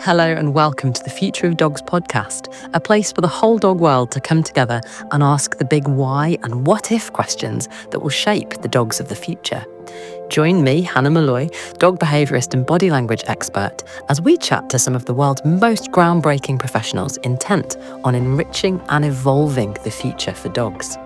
Hello and welcome to the Future of Dogs podcast, a place for the whole dog world to come together and ask the big why and what if questions that will shape the dogs of the future. Join me, Hannah Malloy, dog behaviourist and body language expert, as we chat to some of the world's most groundbreaking professionals intent on enriching and evolving the future for dogs.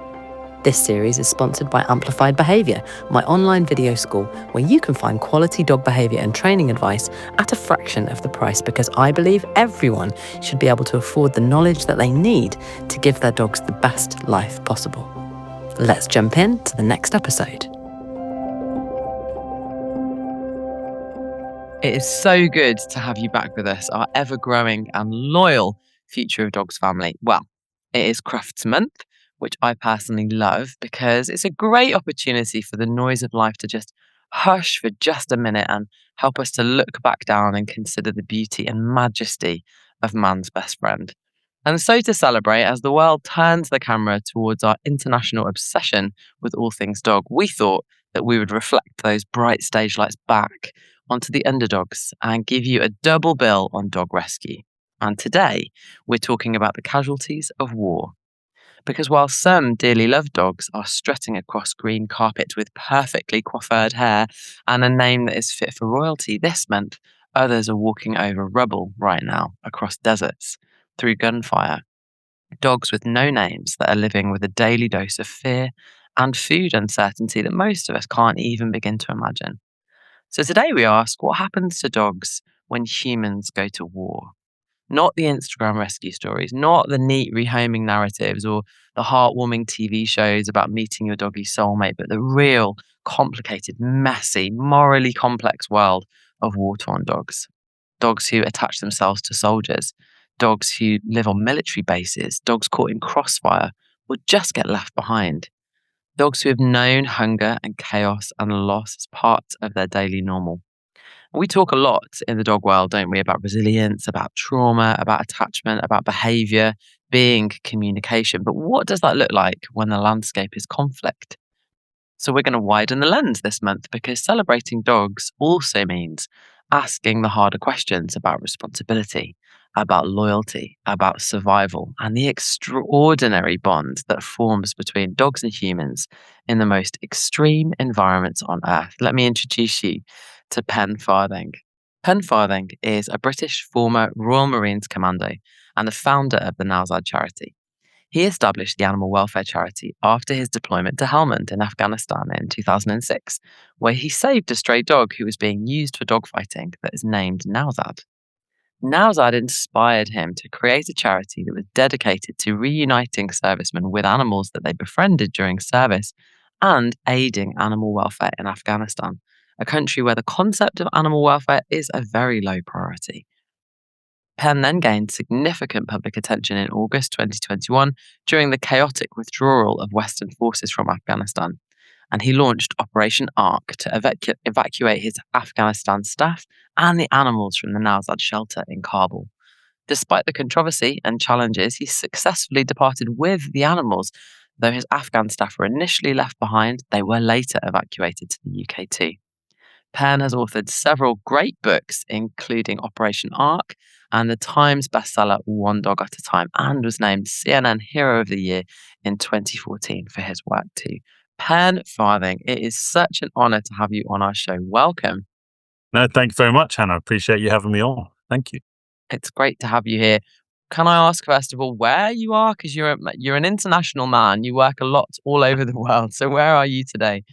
This series is sponsored by Amplified Behaviour, my online video school where you can find quality dog behaviour and training advice at a fraction of the price, because I believe everyone should be able to afford the knowledge that they need to give their dogs the best life possible. Let's jump in to the next episode. It is so good to have you back with us, our ever-growing and loyal Future of Dogs family. Well, it is Crufts month, which I personally love because it's a great opportunity for the noise of life to just hush for just a minute and help us to look back down and consider the beauty and majesty of man's best friend. And so to celebrate, as the world turns the camera towards our international obsession with all things dog, we thought that we would reflect those bright stage lights back onto the underdogs and give you a double bill on dog rescue. And today, we're talking about the casualties of war. Because while some dearly loved dogs are strutting across green carpet with perfectly coiffured hair and a name that is fit for royalty this month, others are walking over rubble right now across deserts through gunfire. Dogs with no names that are living with a daily dose of fear and food uncertainty that most of us can't even begin to imagine. So today we ask, what happens to dogs when humans go to war? Not the Instagram rescue stories, not the neat rehoming narratives or the heartwarming TV shows about meeting your doggy's soulmate, but the real, complicated, messy, morally complex world of war-torn dogs. Dogs who attach themselves to soldiers, dogs who live on military bases, dogs caught in crossfire or just get left behind. Dogs who have known hunger and chaos and loss as part of their daily normal. We talk a lot in the dog world, don't we, about resilience, about trauma, about attachment, about behaviour, being communication. But what does that look like when the landscape is conflict? So we're going to widen the lens this month, because celebrating dogs also means asking the harder questions about responsibility, about loyalty, about survival, and the extraordinary bond that forms between dogs and humans in the most extreme environments on Earth. Let me introduce you to Pen Farthing. Pen Farthing is a British former Royal Marines commando and the founder of the Nowzad charity. He established the animal welfare charity after his deployment to Helmand in Afghanistan in 2006, where he saved a stray dog who was being used for dogfighting that is named Nowzad. Nowzad inspired him to create a charity that was dedicated to reuniting servicemen with animals that they befriended during service and aiding animal welfare in Afghanistan, a country where the concept of animal welfare is a very low priority. Pen then gained significant public attention in August 2021 during the chaotic withdrawal of Western forces from Afghanistan, and he launched Operation Ark to evacuate his Afghanistan staff and the animals from the Nowzad shelter in Kabul. Despite the controversy and challenges, he successfully departed with the animals. Though his Afghan staff were initially left behind, they were later evacuated to the UK too. Pen has authored several great books, including Operation Ark and the Times bestseller One Dog at a Time, and was named CNN Hero of the Year in 2014 for his work too. Pen Farthing, it is such an honour to have you on our show. Welcome. No, thank you very much, Hannah. I appreciate you having me on. Thank you. It's great to have you here. Can I ask, first of all, where you are? Because you're an international man. You work a lot all over the world. So where are you today?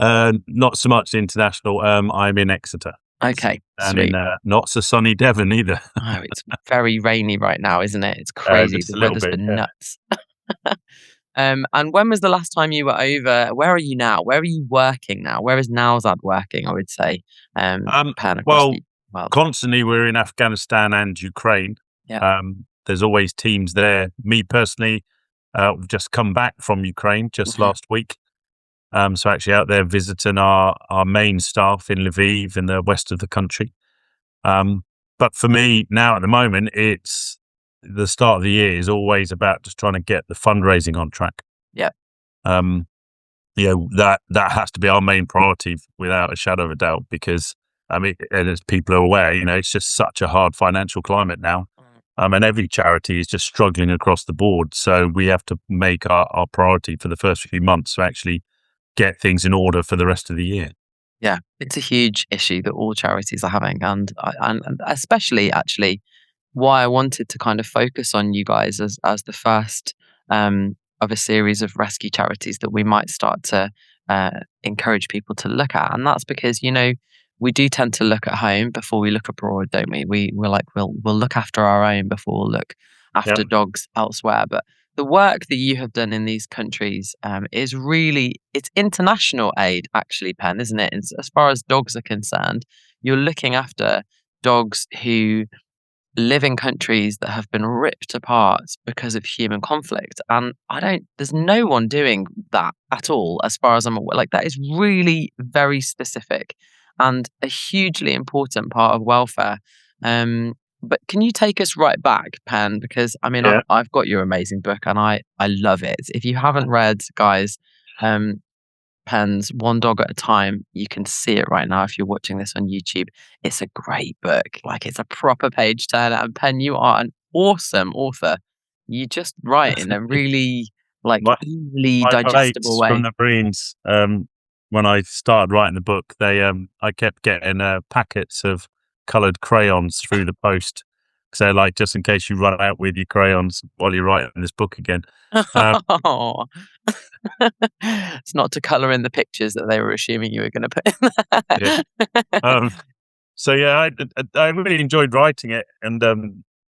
Not so much international. I'm in Exeter. Okay, and sweet. in not so sunny Devon either. Oh, it's very rainy right now, isn't it? It's crazy. The weather's been nuts. And when was the last time you were over? Where are you now? Where are you working now? Where is Nowzad working, I would say? Pen across the world. Constantly we're in Afghanistan and Ukraine. Yeah. There's always teams there. Me personally, we've just come back from Ukraine just last week. So actually out there visiting our main staff in Lviv in the west of the country. But for me now at the moment, it's the start of the year is always about just trying to get the fundraising on track. Yeah. That has to be our main priority without a shadow of a doubt, because I mean, and as people are aware, it's just such a hard financial climate now. And every charity is just struggling across the board. So we have to make our priority for the first few months to actually get things in order for the rest of the year. Yeah, it's a huge issue that all charities are having, and especially actually why I wanted to kind of focus on you guys as the first of a series of rescue charities that we might start to encourage people to look at, and that's because we do tend to look at home before we look abroad, don't we? We're like we'll look after our own before we'll look Yeah. after dogs elsewhere, but the work that you have done in these countries is really, it's international aid actually, Pen, isn't it? As far as dogs are concerned, you're looking after dogs who live in countries that have been ripped apart because of human conflict. And there's no one doing that at all, as far as I'm aware. Like, that is really very specific and a hugely important part of welfare. But can you take us right back, Pen? Because I mean, Yeah. I've got your amazing book and I love it. If you haven't read, guys, Pen's One Dog at a Time, you can see it right now if you're watching this on YouTube. It's a great book. Like, it's a proper page turner. And Pen, you are an awesome author. You just write in a really My, easily my digestible mates from way. the Marines, when I started writing the book, I kept getting packets of coloured crayons through the post. So, like, just in case you run out with your crayons while you're writing this book again. Oh. It's not to colour in the pictures that they were assuming you were going to put in Yeah. there. So yeah, I really enjoyed writing it, and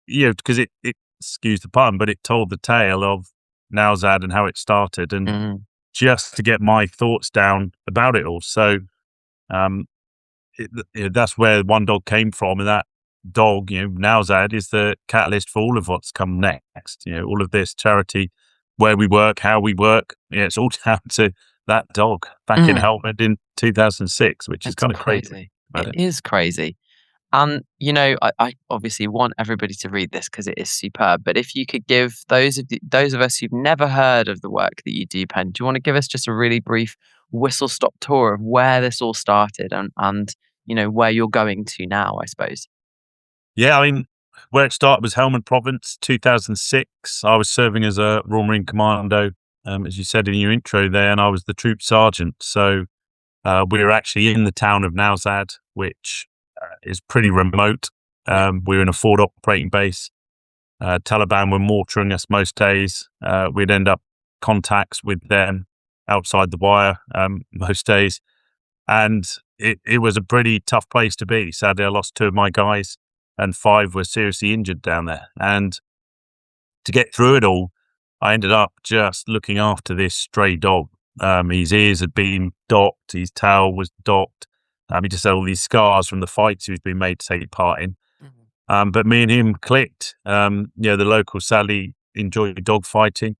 because it excuse the pun, but it told the tale of Nowzad and how it started, and Mm, just to get my thoughts down about it all. So um, that's where One Dog came from, and that dog, Nowzad, is the catalyst for all of what's come next. All of this charity, where we work, how we work. It's all down to that dog back in mm. Helmand in 2006, which is It's kind of crazy crazy. about It it. is crazy. And, I obviously want everybody to read this because it is superb. But if you could give those of us who've never heard of the work that you do, Pen, do you want to give us just a really brief whistle-stop tour of where this all started and where you're going to now, I suppose? Yeah, I mean, where it started was Helmand Province, 2006. I was serving as a Royal Marine Commando, as you said in your intro there, and I was the troop sergeant. So we were actually in the town of Nowzad, which is pretty remote. We were in a forward operating base. Taliban were mortaring us most days. We'd end up contacts with them outside the wire most days. And it was a pretty tough place to be. Sadly, I lost 2 of my guys, and 5 were seriously injured down there. And to get through it all, I ended up just looking after this stray dog. His ears had been docked, his tail was docked. He just had all these scars from the fights he was being made to take part in. But me and him clicked. The locals sadly enjoy dog fighting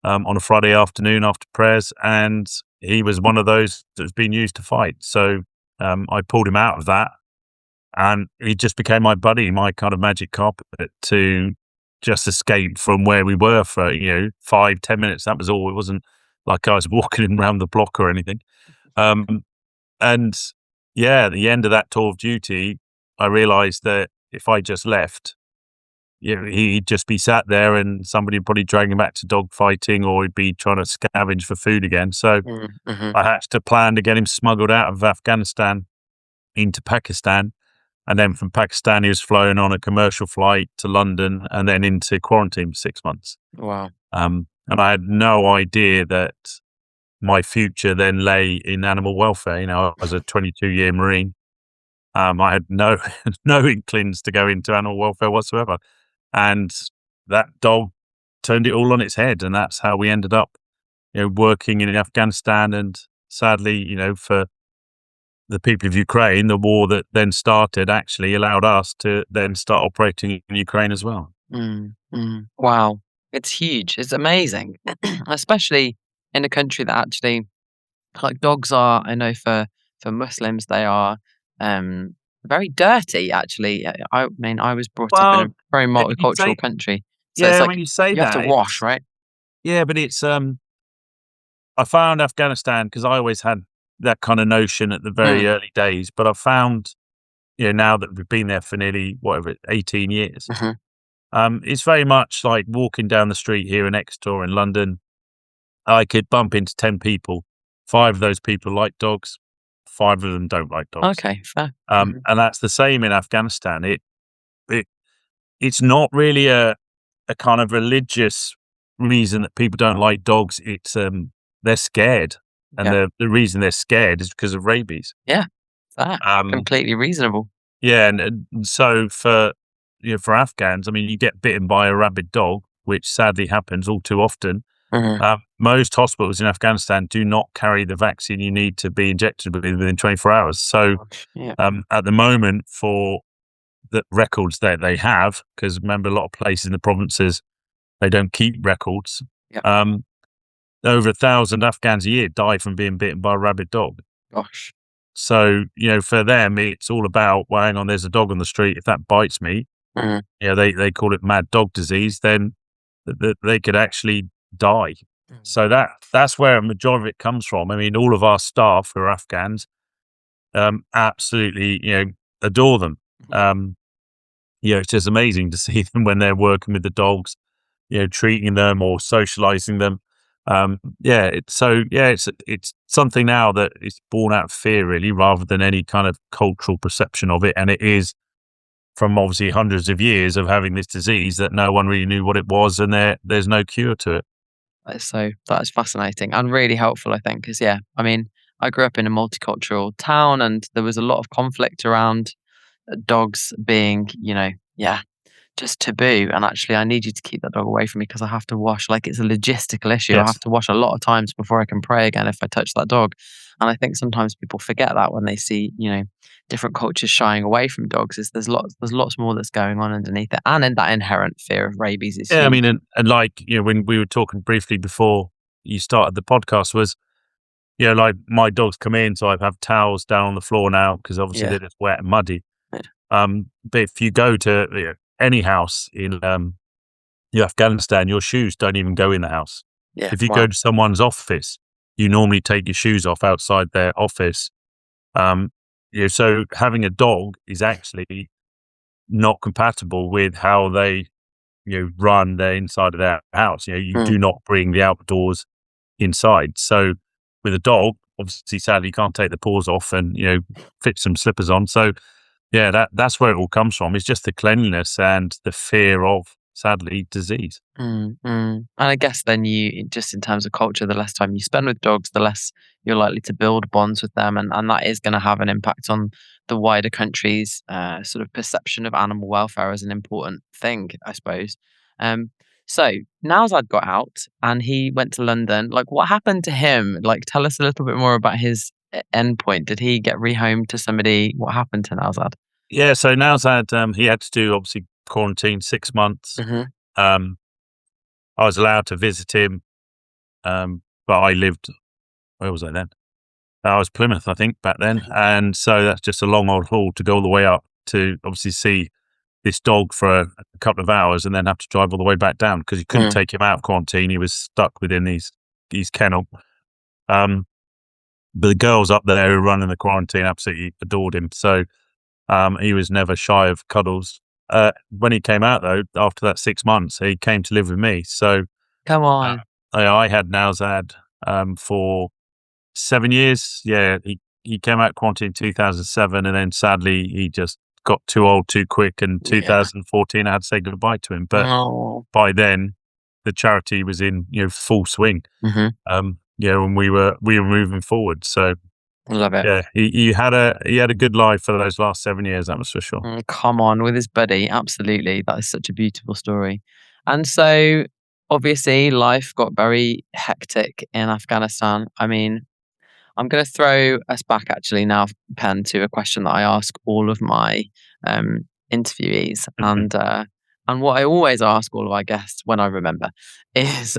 on a Friday afternoon after prayers, and he was one of those that was being used to fight. So I pulled him out of that, and he just became my buddy, my kind of magic carpet to just escape from where we were for 5-10 minutes. That was all. It wasn't like I was walking him around the block or anything. And yeah, at the end of that tour of duty, I realised that if I just left, he'd just be sat there and somebody would probably drag him back to dog fighting, or he'd be trying to scavenge for food again. So Mm-hmm. I had to plan to get him smuggled out of Afghanistan into Pakistan. And then from Pakistan, he was flown on a commercial flight to London and then into quarantine for 6 months. Wow. And I had no idea that my future then lay in animal welfare. I was a 22-year Marine. I had no inklings to go into animal welfare whatsoever. And that dog turned it all on its head. And that's how we ended up, working in Afghanistan. And sadly, for the people of Ukraine, the war that then started actually allowed us to then start operating in Ukraine as well. Wow. It's huge. It's amazing. Especially in a country that actually, like, dogs are, I know for Muslims, they are very dirty, actually. I mean, I was brought up in a Well, very you multicultural say, country. So it's yeah, like when you say you have to that, wash, right? but it's, I found Afghanistan because I always had that kind of notion at the very Mm, early days, but I found now that we've been there for nearly 18 years, Mm-hmm. it's very much like walking down the street here in Exeter in London. I could bump into 10 people. 5 of those people like dogs. 5 of them don't like dogs. Okay, fair. Mm-hmm. And that's the same in Afghanistan. It's not really a kind of religious reason that people don't like dogs. It's they're scared, and Yeah. the reason they're scared is because of rabies. Yeah, fair. Completely reasonable. Yeah, and so for for Afghans, I mean, you get bitten by a rabid dog, which sadly happens all too often. Mm-hmm. Most hospitals in Afghanistan do not carry the vaccine you need to be injected within 24 hours. So Yeah. at the moment, for the records that they have, because remember, a lot of places in the provinces, they don't keep records. Yep. Over 1,000 Afghans a year die from being bitten by a rabid dog. Gosh. So, for them, it's all about, well, hang on, there's a dog on the street. If that bites me, Mm-hmm. they call it mad dog disease, then they could actually die. Mm-hmm. So that's where a majority of it comes from. I mean, all of our staff who are Afghans, absolutely, adore them. It's just amazing to see them when they're working with the dogs, treating them or socializing them. It's something now that is born out of fear, really, rather than any kind of cultural perception of it. And it is from obviously hundreds of years of having this disease that no one really knew what it was, and there's no cure to it. That is fascinating and really helpful, I think, because I mean, I grew up in a multicultural town, and there was a lot of conflict around dogs being, just taboo. And actually, I need you to keep that dog away from me because I have to wash. Like, it's a logistical issue. I Yes. have to wash a lot of times before I can pray again if I touch that dog. And I think sometimes people forget that when they see, different cultures shying away from dogs. Is there's lots more that's going on underneath it, and in that inherent fear of rabies is Yeah, I huge. mean, and like, when we were talking briefly before you started the podcast was, like my dogs come in, so I have towels down on the floor now because obviously they're just wet and muddy. Yeah. But if you go to any house in Afghanistan, your shoes don't even go in the house. Yeah, If you wow. go to someone's office, you normally take your shoes off outside their office. So having a dog is actually not compatible with how they run their inside of their house. You do not bring the outdoors inside. So with a dog, obviously, sadly, you can't take the paws off and fit some slippers on. So that's where it all comes from. It's just the cleanliness and the fear of, sadly, disease. And I guess then you, just in terms of culture, the less time you spend with dogs, the less you're likely to build bonds with them, and that is going to have an impact on the wider country's sort of perception of animal welfare as an important thing, I suppose. So Nowzad got out and he went to London. Like, what happened to him? Like, tell us a little bit more about his endpoint. Did he get rehomed to somebody? What happened to Nowzad? Yeah, so Nowzad, he had to do, obviously, quarantine 6 months. Mm-hmm. I was allowed to visit him, but I lived, where was I then? I was Plymouth, I think, back then. And so that's just a long old haul to go all the way up to obviously see this dog for a couple of hours and then have to drive all the way back down because you couldn't take him out of quarantine. He was stuck within his kennel. But the girls up there who were running the quarantine absolutely adored him. So he was never shy of cuddles. When he came out, though, after that 6 months, he came to live with me. So Come on. I had Nowzad for 7 years. Yeah, he came out of quarantine in 2007, and then sadly he just got too old too quick. And 2014, I had to say goodbye to him. But by then, the charity was in full swing. And we were moving forward. So love it. yeah, he had a good life for those last 7 years. That was for sure. Come on, with his buddy, absolutely. That is such a beautiful story. And so, obviously, life got very hectic in Afghanistan. I mean, I'm going to throw us back actually now, Pen, to a question that I ask all of my interviewees, and what I always ask all of our guests when I remember is,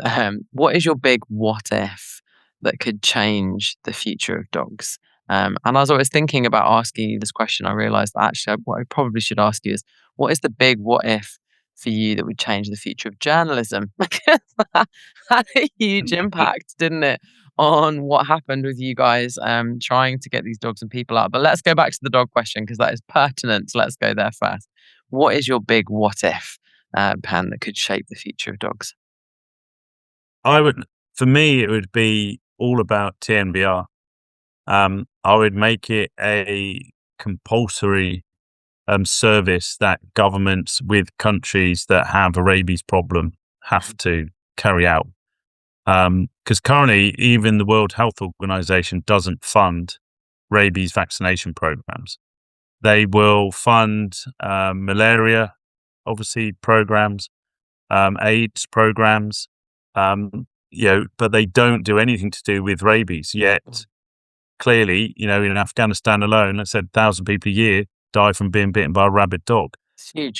what is your big what if that could change the future of dogs? And as I was thinking about asking you this question, I realized that actually what I probably should ask you is, what is the big what if for you that would change the future of journalism? Because that had a huge impact, didn't it, on what happened with you guys trying to get these dogs and people out. But let's go back to the dog question because that is pertinent. So let's go there first. What is your big what if, Pen, that could shape the future of dogs? For me, it would be all about TNVR. I would make it a compulsory service that governments with countries that have a rabies problem have to carry out. Because currently, even the World Health Organization doesn't fund rabies vaccination programs. They will fund malaria, obviously, programs, AIDS programs, but they don't do anything to do with rabies yet. Clearly, in Afghanistan alone, let's say 1,000 people a year die from being bitten by a rabid dog. It's huge.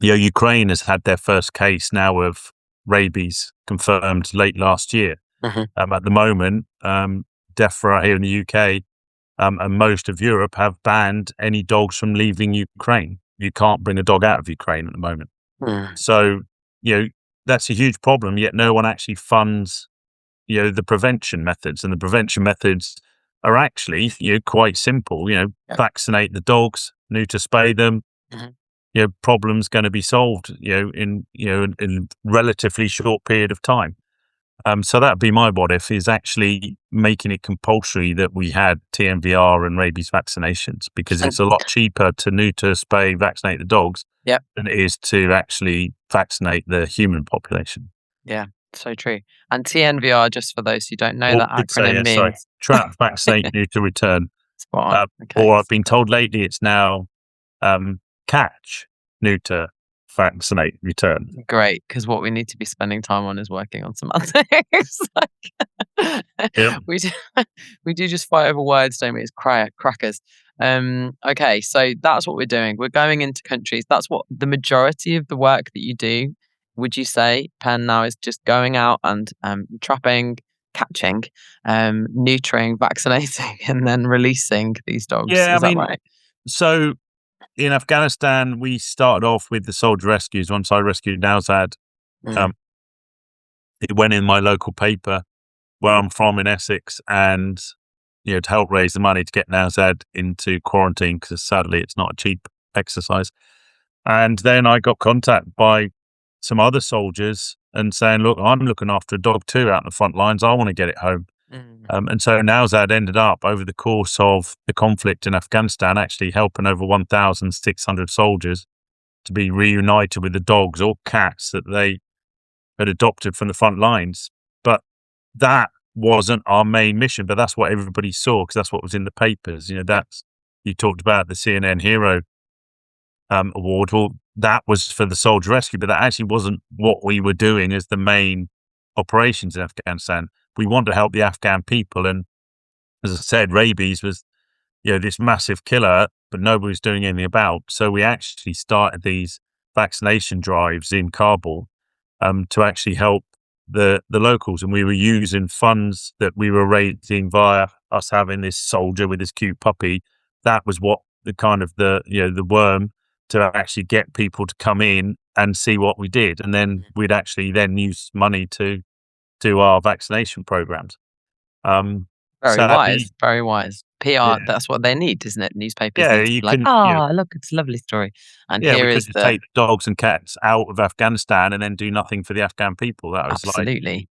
Ukraine has had their first case now of rabies confirmed late last year. At the moment, DEFRA here in the UK and most of Europe have banned any dogs from leaving Ukraine. You can't bring a dog out of Ukraine at the moment. So, that's a huge problem, yet no one actually funds, the prevention methods. And the prevention methods are actually, quite simple. Vaccinate the dogs, neuter spay them. Problem's going to be solved, in relatively short period of time. So that'd be my what if, is actually making it compulsory that we had TNVR and rabies vaccinations, because it's a lot cheaper to neuter, spay, vaccinate the dogs than it is to actually vaccinate the human population. Yeah, so true. And TNVR, just for those who don't know, that acronym means trap, vaccinate, neuter, return. Spot on. Okay. Or I've been told lately it's now catch, neuter, vaccinate, return. Great, because what we need to be spending time on is working on some other things. We do just fight over words, don't we? It's crackers. Okay, so that's what we're doing. We're going into countries. That's what the majority of the work that you do, would you say, Pen, now is just going out and trapping, catching, neutering, vaccinating, and then releasing these dogs? Yeah, is that right? So in Afghanistan, we started off with the soldier rescues. Once I rescued Nowzad, it went in my local paper where I'm from in Essex, and to help raise the money to get Nowzad into quarantine, because sadly it's not a cheap exercise. And then I got contacted by some other soldiers and saying, look, I'm looking after a dog too out in the front lines. I want to get it home. And so Nowzad ended up, over the course of the conflict in Afghanistan, actually helping over 1,600 soldiers to be reunited with the dogs or cats that they had adopted from the front lines. But that wasn't our main mission, but that's what everybody saw, because that's what was in the papers. You talked about the CNN Hero Award. Well, that was for the soldier rescue, but that actually wasn't what we were doing as the main operations in Afghanistan. We wanted to help the Afghan people. And as I said, rabies was, this massive killer, but nobody was doing anything about. So we actually started these vaccination drives in Kabul to actually help the locals. And we were using funds that we were raising via us having this soldier with this cute puppy. That was what the worm to actually get people to come in and see what we did. And then we'd actually then use money to do our vaccination programs. Very wise. PR, that's what they need, isn't it? Newspapers need to be look, it's a lovely story. And here is the... take dogs and cats out of Afghanistan and then do nothing for the Afghan people. That was absolutely.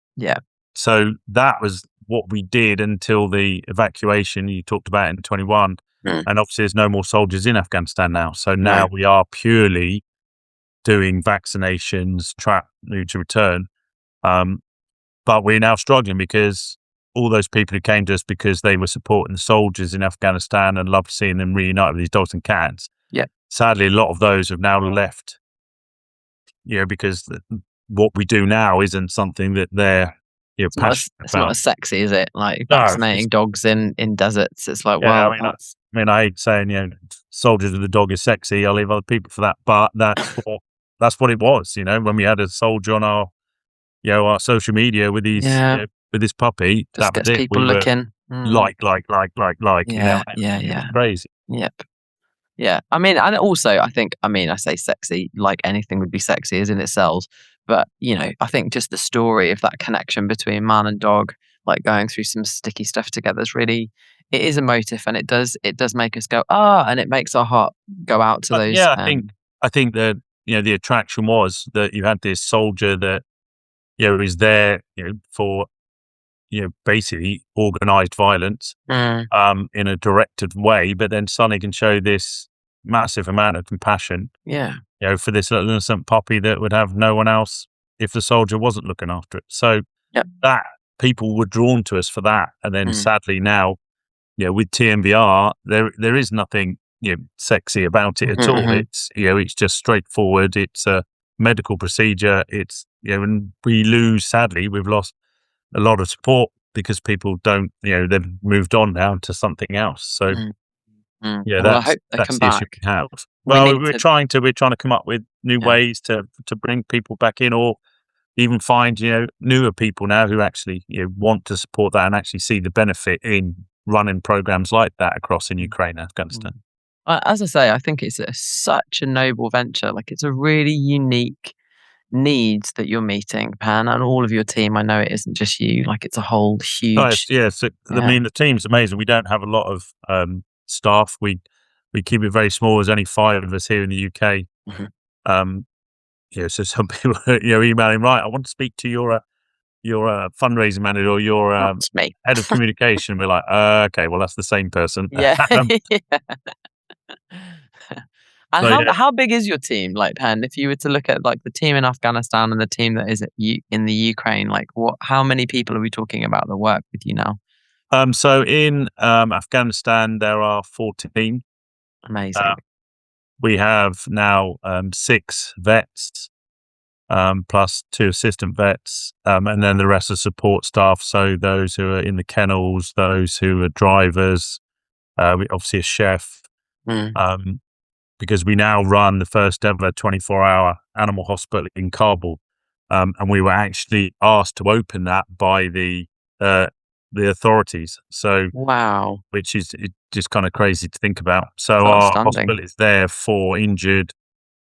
So that was what we did until the evacuation you talked about in 21. And obviously there's no more soldiers in Afghanistan now. So now we are purely doing vaccinations, trap, neuter, return. But we're now struggling because all those people who came to us because they were supporting the soldiers in Afghanistan and loved seeing them reunite with these dogs and cats. Sadly, a lot of those have now left, because what we do now isn't something that they're passionate about. It's not as sexy, is it? Like vaccinating dogs in deserts. It's like, I hate saying, soldiers with a dog is sexy. I'll leave other people for that. But that's what it was, when we had a soldier on our social media with these, with this puppy. Just that was gets it. people looking. Like. Crazy. Yep. Yeah. I mean, and also I say sexy, like anything would be sexy as in it sells. But, I think just the story of that connection between man and dog, like going through some sticky stuff together is really, it is emotive, and it does make us go, ah, and it makes our heart go out to those. Yeah, I think that the attraction was that you had this soldier that is there for basically organized violence in a directed way, but then suddenly can show this massive amount of compassion yeah, for this little innocent puppy that would have no one else if the soldier wasn't looking after it. So Yep. that people were drawn to us for that, and then sadly now with TMVR there is nothing sexy about it at all. It's it's just straightforward. It's a medical procedure. It's and we've lost a lot of support because people don't they've moved on now to something else. So Well, I hope they come the issue back. we have. We Well, need we're to- trying to come up with new Yeah. ways to bring people back in, or even find newer people now who actually want to support that and actually see the benefit in running programs like that across in Ukraine and Afghanistan. As I say, I think it's such a noble venture. Like, it's a really unique needs that you're meeting, Pan, and all of your team. I know it isn't just you. Like, it's a whole huge. I mean, the team's amazing. We don't have a lot of staff. We keep it very small. There's only 5 of us here in the UK. So some people emailing, right, I want to speak to your fundraising manager or your That's me. head of communication. We're like, okay, well, that's the same person. Yeah. And So, how big is your team, like, Pen? If you were to look at like the team in Afghanistan and the team that is in the Ukraine, like how many people are we talking about that work with you now? So in Afghanistan, there are 14. Amazing. We have now 6 vets, plus 2 assistant vets, and then the rest are support staff. So those who are in the kennels, those who are drivers, obviously a chef, because we now run the first ever 24-hour animal hospital in Kabul. And we were actually asked to open that by the authorities. So Wow. which is just kind of crazy to think about. So That's our outstanding. hospital is there for injured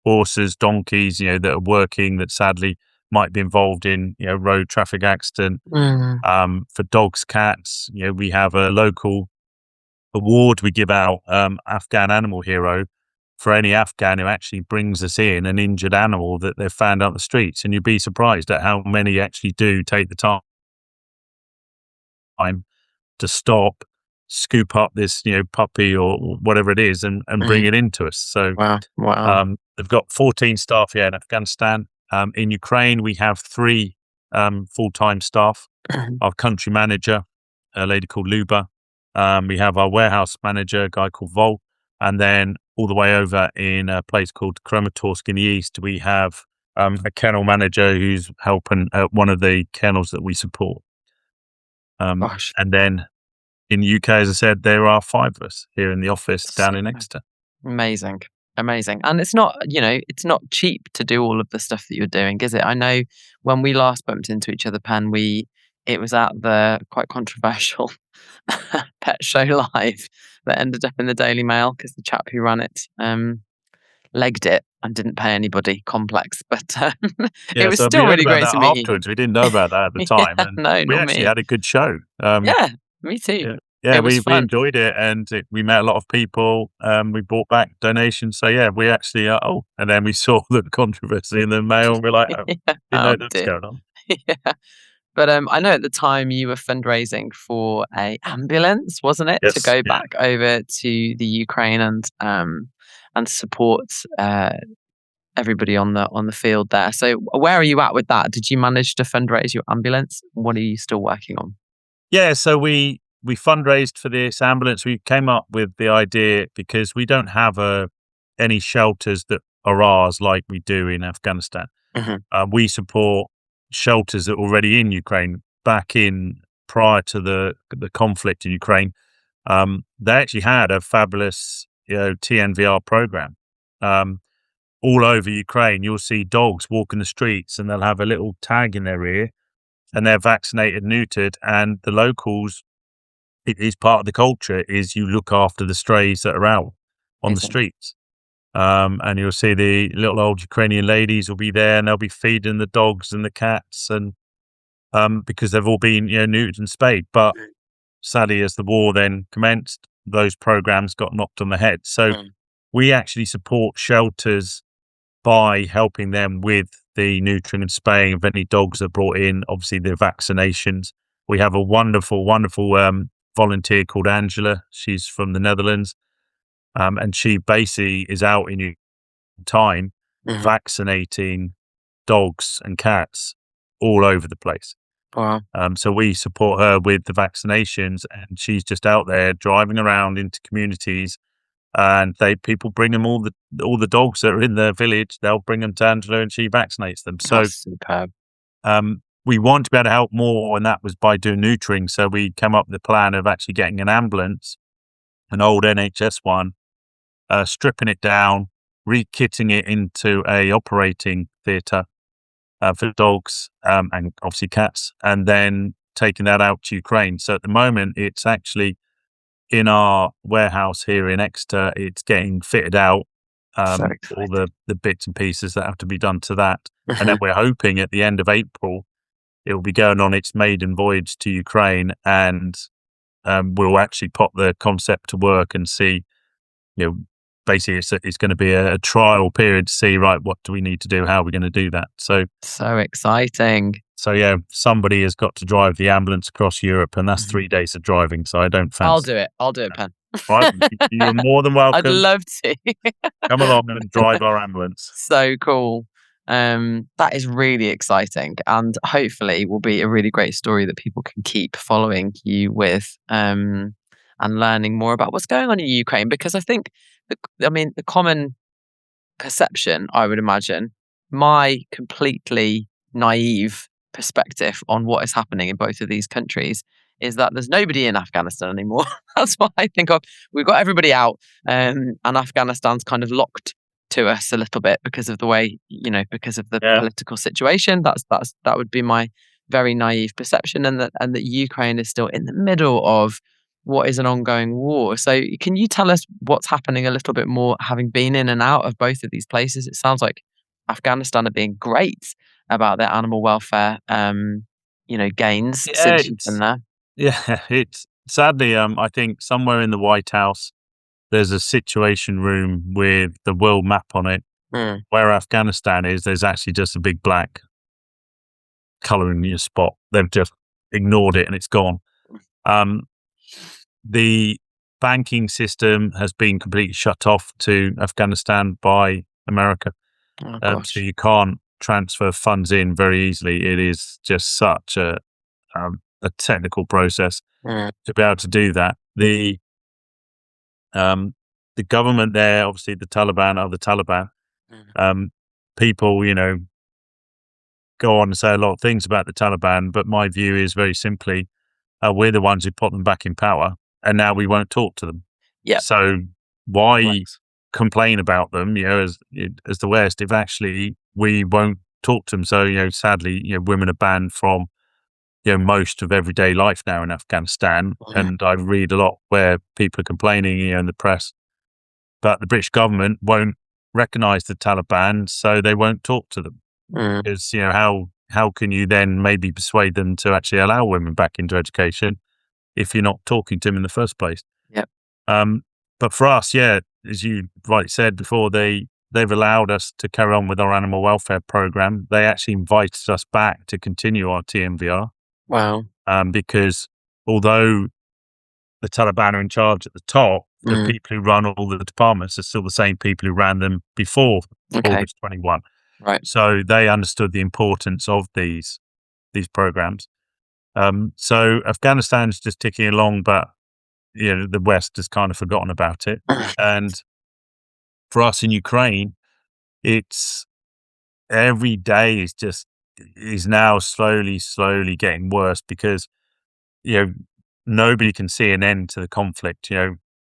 horses, donkeys, that are working, that sadly might be involved in road traffic accident. For dogs, cats, we have a local award we give out, Afghan Animal Hero, for any Afghan who actually brings us in an injured animal that they've found out the streets. And you'd be surprised at how many actually do take the time to stop, scoop up this puppy or whatever it is, and bring it into us. So Wow. they've got 14 staff here in Afghanistan. In Ukraine, we have 3 full-time staff. Our country manager, a lady called Luba. We have our warehouse manager, a guy called Vol. And then all the way over in a place called Kramatorsk in the east, we have a kennel manager who's helping at one of the kennels that we support. Gosh. And then in the UK, as I said, there are 5 of us here in the office down in Exeter. Amazing. And it's not, it's not cheap to do all of the stuff that you're doing, is it? I know when we last bumped into each other, Pen, it was at the quite controversial Pet Show Live that ended up in the Daily Mail because the chap who ran it legged it and didn't pay anybody. Complex, but it was still really great to meet you. Afterwards, we didn't know about that at the time. Yeah, And no, we not actually me. had a good show. Yeah, me too. Yeah, It was we fun. enjoyed it, and we met a lot of people. We brought back donations. So yeah, we actually and then we saw the controversy in the mail, and we're like, oh, didn't know that's dear. going on. Yeah. But I know at the time you were fundraising for a ambulance, wasn't it, to Yes, go yeah. back over to the Ukraine and support everybody on the field there. So where are you at with that? Did you manage to fundraise your ambulance? What are you still working on? Yeah, so we fundraised for this ambulance. We came up with the idea because we don't have any shelters that are ours like we do in Afghanistan. We support shelters that are already in Ukraine. Back in prior to the conflict in Ukraine, they actually had a fabulous TNVR program. All over Ukraine, you'll see dogs walking the streets, and they'll have a little tag in their ear, and they're vaccinated, neutered, and the locals. It is part of the culture. Is you look after the strays that are out on the streets. And you'll see the little old Ukrainian ladies will be there, and they'll be feeding the dogs and the cats. And because they've all been, neutered and spayed. But sadly, as the war then commenced, those programs got knocked on the head. So we actually support shelters by helping them with the neutering and spaying of any dogs that are brought in, obviously the vaccinations. We have a wonderful, wonderful volunteer called Angela. She's from the Netherlands. And she basically is out in time vaccinating dogs and cats all over the place. Wow. So we support her with the vaccinations, and she's just out there driving around into communities, and people bring them all the dogs that are in the village. They'll bring them to Angela, and she vaccinates them. So That's superb. we want to be able to help more, and that was by doing neutering. So we came up with the plan of actually getting an ambulance, an old NHS one, stripping it down, re-kitting it into a operating theatre for dogs and obviously cats, and then taking that out to Ukraine. So at the moment, it's actually in our warehouse here in Exeter. It's getting fitted out, all the bits and pieces that have to be done to that. And then we're hoping at the end of April, it will be going on its maiden voyage to Ukraine, and we'll actually put the concept to work and see, basically it's going to be a trial period to see, right, what do we need to do? How are we going to do that? So exciting. So yeah, somebody has got to drive the ambulance across Europe, and that's 3 days of driving. So I don't fancy. I'll do it, Pen. Right, you're more than welcome. I'd love to. Come along and drive our ambulance. So cool. That is really exciting, and hopefully will be a really great story that people can keep following you with, and learning more about what's going on in Ukraine. Because I think, the common perception, I would imagine, my completely naive perspective on what is happening in both of these countries, is that there's nobody in Afghanistan anymore. That's what I think of. We've got everybody out, and Afghanistan's kind of locked to us a little bit because of the way, because of the political situation. That would be my very naive perception, and that Ukraine is still in the middle of what is an ongoing war. So can you tell us what's happening a little bit more, having been in and out of both of these places? It sounds like Afghanistan are being great about their animal welfare, gains since you've been there. Yeah, it's sadly, I think somewhere in the White House, there's a situation room with the world map on it. Where Afghanistan is, there's actually just a big black color in your spot. They've just ignored it and it's gone. The banking system has been completely shut off to Afghanistan by America. So you can't transfer funds in very easily. It is just such a technical process to be able to do that. The government there, obviously the Taliban are the Taliban. People, go on and say a lot of things about the Taliban, but my view is very simply, we're the ones who put them back in power, and now we won't talk to them. Yeah. So why complain about them, as the West, if actually we won't talk to them? So, sadly, women are banned from, most of everyday life now in Afghanistan. And I read a lot where people are complaining, in the press, but the British government won't recognize the Taliban, so they won't talk to them. Because, how can you then maybe persuade them to actually allow women back into education if you're not talking to them in the first place? Yep. But for us, as you rightly said before, they've allowed us to carry on with our animal welfare program. They actually invited us back to continue our TMVR. Wow. Because although the Taliban are in charge at the top, the people who run all the departments are still the same people who ran them before August 21. Right. So they understood the importance of these programs. So Afghanistan's just ticking along, but the West has kind of forgotten about it. And for us in Ukraine, it's every day is now slowly getting worse, because nobody can see an end to the conflict.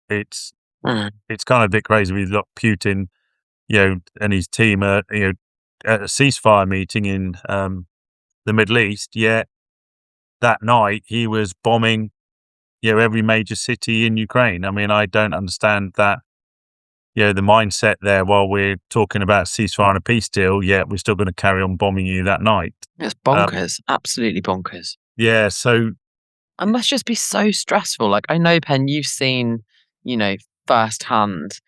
It's kind of a bit crazy. We've got Putin, and his team at a ceasefire meeting in the Middle East, yet that night he was bombing every major city in Ukraine. I mean, I don't understand that. the mindset there, while we're talking about ceasefire and a peace deal, we're still going to carry on bombing you that night. It's bonkers, absolutely bonkers. Yeah, so It must just be so stressful. Like, I know, Pen, you've seen, firsthand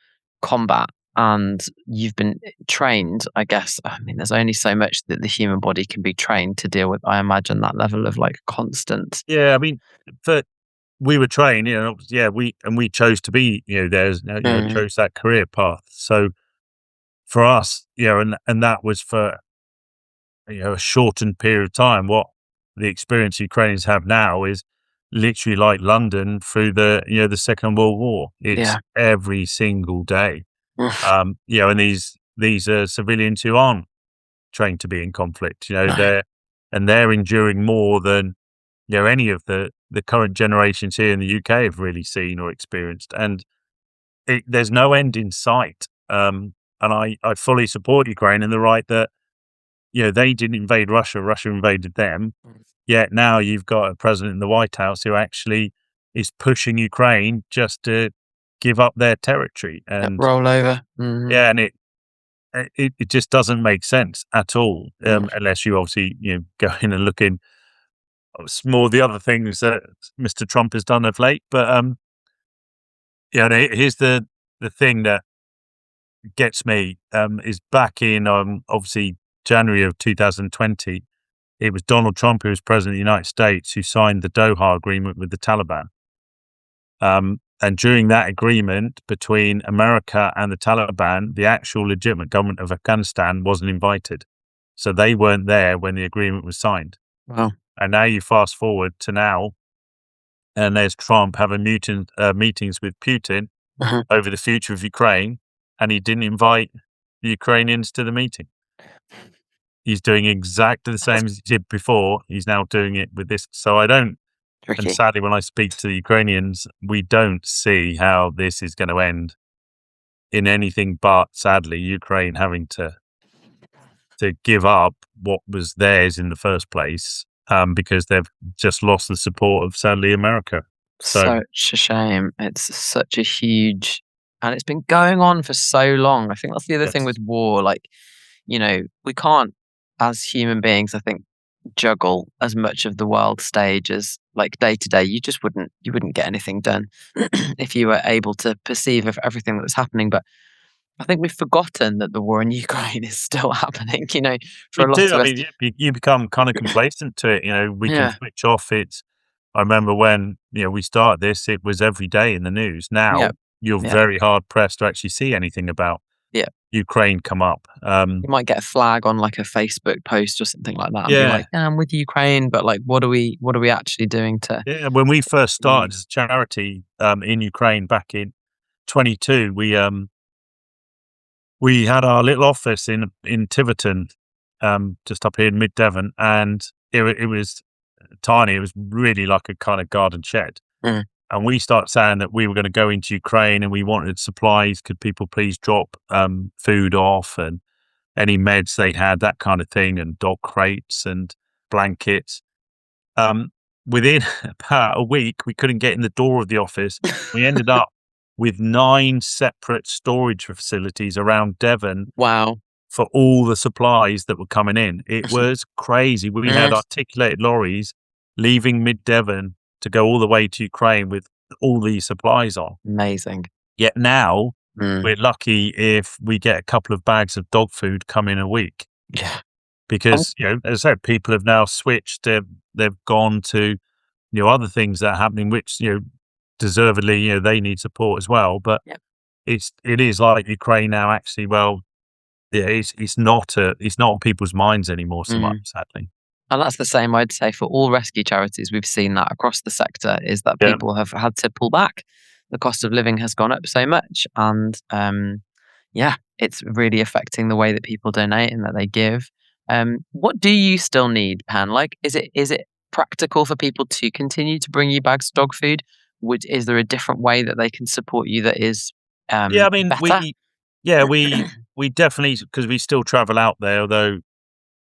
combat and you've been trained, I guess. I mean, there's only so much that the human body can be trained to deal with. I imagine that level of like constant. yeah, I mean, but we were trained, we chose to be, Mm, chose that career path. So for us, and that was for a shortened period of time. What the experience Ukrainians have now is literally like London through the Second World War. It's yeah. every single day. And these are civilians who aren't trained to be in conflict. No. They're enduring more than any of the current generations here in the UK have really seen or experienced. And there's no end in sight. And I fully support Ukraine in the right that they didn't invade Russia. Russia invaded them. Yet now you've got a president in the White House who actually is pushing Ukraine just to give up their territory. And Roll over. Mm-hmm. and it just doesn't make sense at all, unless you obviously go in and look in some more of the other things that Mr. Trump has done of late. But here's the thing that gets me is back in obviously January of 2020. It was Donald Trump, who was president of the United States, who signed the Doha Agreement with the Taliban. And during that agreement between America and the Taliban, the actual legitimate government of Afghanistan wasn't invited. So they weren't there when the agreement was signed. Wow. And now you fast forward to now, and there's Trump having meetings with Putin over the future of Ukraine, and he didn't invite the Ukrainians to the meeting. He's doing exactly the same as he did before. He's now doing it with this. So I don't, Tricky. and sadly, when I speak to the Ukrainians, we don't see how this is going to end in anything but, sadly, Ukraine having to give up what was theirs in the first place, because they've just lost the support of, sadly, America. So Such a shame. It's such a huge, and it's been going on for so long. I think that's the other thing yes. with war. Like, we can't, as human beings, I think, juggle as much of the world stage as like day to day. You wouldn't get anything done if you were able to perceive of everything that was happening. But I think we've forgotten that the war in Ukraine is still happening, for We a lot do. of I us. mean, you become kind of complacent to it. We can Yeah. switch off. I remember when we started this, it was every day in the news. Now Yeah. you're Yeah. very hard pressed to actually see anything about Ukraine come up. You might get a flag on like a Facebook post or something like that and be Yeah. like, "Yeah, I'm with Ukraine," but like, what are we actually doing to? Yeah, when we first started as a charity in Ukraine back in 22, we had our little office in Tiverton, just up here in mid Devon, and it was tiny. It was really like a kind of garden shed. Mm. And we started saying that we were going to go into Ukraine and we wanted supplies. Could people please drop food off and any meds they had, that kind of thing, and dog crates and blankets. Within about a week, we couldn't get in the door of the office. We ended up with 9 separate storage facilities around Devon. Wow. For all the supplies that were coming in. It was crazy. We had articulated lorries leaving mid Devon to go all the way to Ukraine with all these supplies on. Amazing. Yet now we're lucky if we get a couple of bags of dog food come in a week. Yeah. Because, as I said, people have now switched. They've gone to, other things that are happening, which, deservedly, they need support as well. But it is like Ukraine now actually, it's not on people's minds anymore so much, sadly. And that's the same, I'd say, for all rescue charities. We've seen that across the sector, is that people have had to pull back. The cost of living has gone up so much. And it's really affecting the way that people donate and that they give. What do you still need, Pan? Like, is it practical for people to continue to bring you bags of dog food? Is there a different way that they can support you that is I mean, better? we definitely, because we still travel out there, although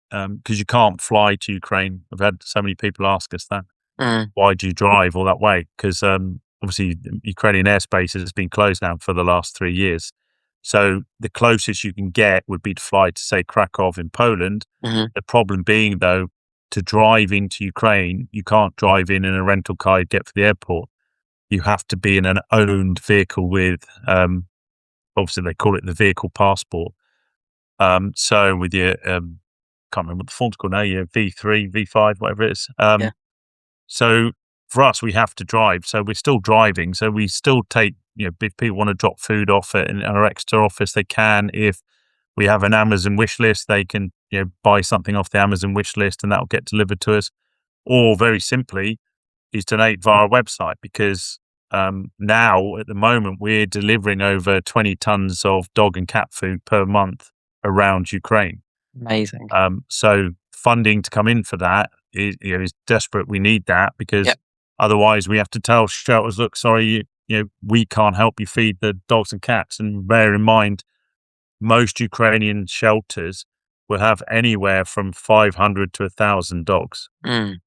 because you can't fly to Ukraine. I've had so many people ask us that. Why do you drive all that way? Because obviously Ukrainian airspace has been closed now for the last 3 years. So the closest you can get would be to fly to, say, Krakow in Poland. Mhm. The problem being, though, to drive into Ukraine, you can't drive in a rental car you get for the airport. You have to be in an owned vehicle with, obviously they call it the vehicle passport. So with your, can't remember what the form's called now, your V3, V5, whatever it is. Yeah. So for us, we have to drive. So we're still driving. So we still take, if people want to drop food off at our extra office, they can. If we have an Amazon wish list, they can, buy something off the Amazon wish list and that'll get delivered to us. Or very simply is donate via our website, because now at the moment we're delivering over 20 tons of dog and cat food per month around Ukraine. Amazing. So funding to come in for that is desperate. We need that, because Yep. otherwise we have to tell shelters, look, sorry, we can't help you feed the dogs and cats. And bear in mind, most Ukrainian shelters will have anywhere from 500 to 1,000 dogs.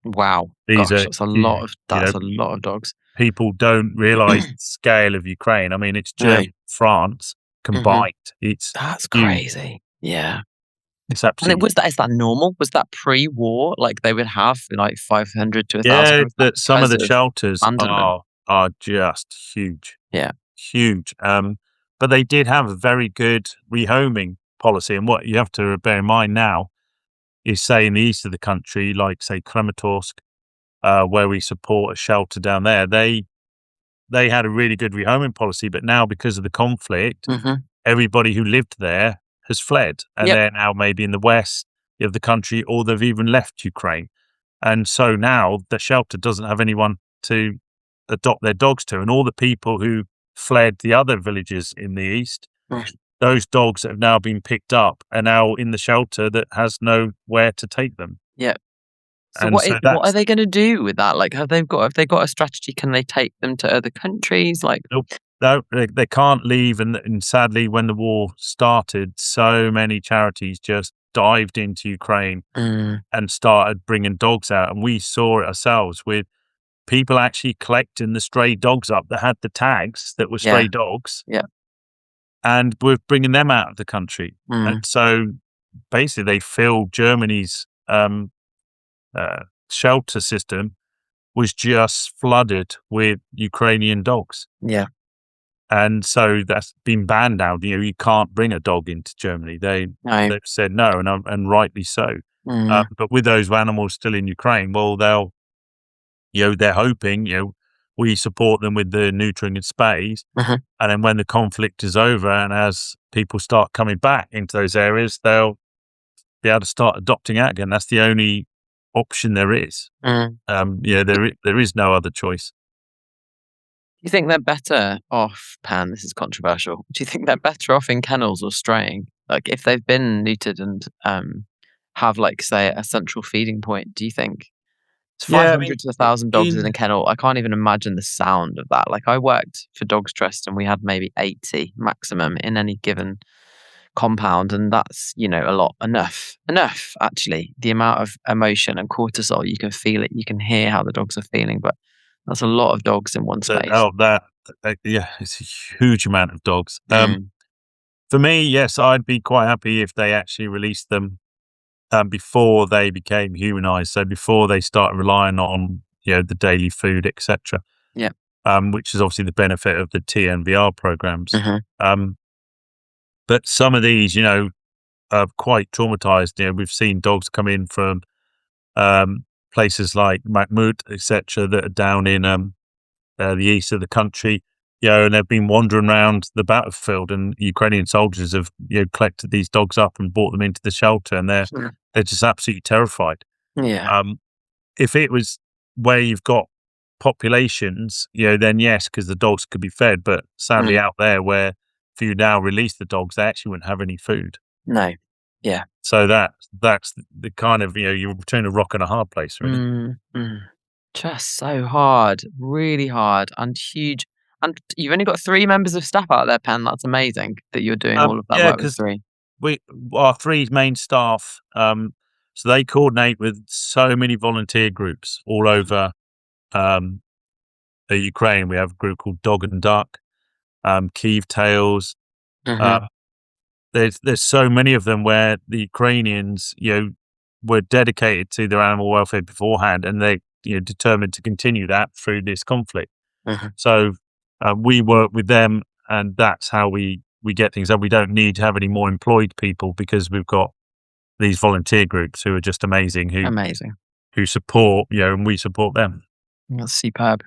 Wow. These Gosh, are that's a huge. lot of dogs. People don't realize the scale of Ukraine. I mean, it's No. Germany, France combined. It's That's huge. crazy. Yeah. It's And absolutely. is that normal? Was that pre-war? Like they would have like 500 to 1,000? Yeah, Or was that that some of the because shelters abandonment? are just huge. Yeah. Huge. But they did have a very good rehoming policy. And what you have to bear in mind now is, say, in the east of the country, like, say, Kramatorsk, where we support a shelter down there, they had a really good rehoming policy. But now, because of the conflict, everybody who lived there has fled. And Yep. they're now maybe in the west of the country, or they've even left Ukraine. And so now the shelter doesn't have anyone to adopt their dogs to. And all the people who fled the other villages in the east, those dogs that have now been picked up are now in the shelter that has nowhere to take them. Yeah. So And what so what are they going to do with that? Like, have they got a strategy? Can they take them to other countries? Like, no, they can't leave. And sadly, when the war started, so many charities just dived into Ukraine and started bringing dogs out. And we saw it ourselves with people actually collecting the stray dogs up that had the tags that were stray dogs. Yeah. And we're bringing them out of the country. And so basically they filled Germany's shelter system was just flooded with Ukrainian dogs. Yeah. And so that's been banned now. You can't bring a dog into Germany. They've said no, and rightly so. But with those animals still in Ukraine, well, they're hoping, we support them with the neutering and spays. And then when the conflict is over and as people start coming back into those areas, they'll be able to start adopting out again. That's the only option there is. There is no other choice. Do you think they're better off, Pan? This is controversial. Do you think they're better off in kennels or straying? Like if they've been neutered and have, like, say, a central feeding point, do you think it's 500 to 1,000 dogs in a kennel? I can't even imagine the sound of that. Like I worked for Dogs Trust and we had maybe 80 maximum in any given compound, and that's a lot. Enough actually. The amount of emotion and cortisol, you can feel it, you can hear how the dogs are feeling, but that's a lot of dogs in one space. It's a huge amount of dogs. For me, yes, I'd be quite happy if they actually released them before they became humanized. So before they start relying on the daily food, etc. Yeah. Which is obviously the benefit of the TNVR programs. But some of these, are quite traumatized. We've seen dogs come in from places like Bakhmut, etc., that are down in the east of the country, and they've been wandering around the battlefield, and Ukrainian soldiers have collected these dogs up and brought them into the shelter, and they're just absolutely terrified. Yeah. If it was where you've got populations, then yes, because the dogs could be fed. But sadly, out there where if you now release the dogs, they actually wouldn't have any food. No. Yeah. So that's the kind of you're between a rock and a hard place, really. Just so hard, really hard, and huge. And you've only got 3 members of staff out there, Pen. That's amazing that you're doing all of that work with 3. Our 3 main staff, so they coordinate with so many volunteer groups all over Ukraine. We have a group called Dog and Duck, Kiev Tales, Mhm. There's so many of them where the Ukrainians, were dedicated to their animal welfare beforehand, and they, determined to continue that through this conflict. Mhm. So we work with them, and that's how we get things done. We don't need to have any more employed people because we've got these volunteer groups who are just amazing, Amazing. who support, and we support them. That's superb.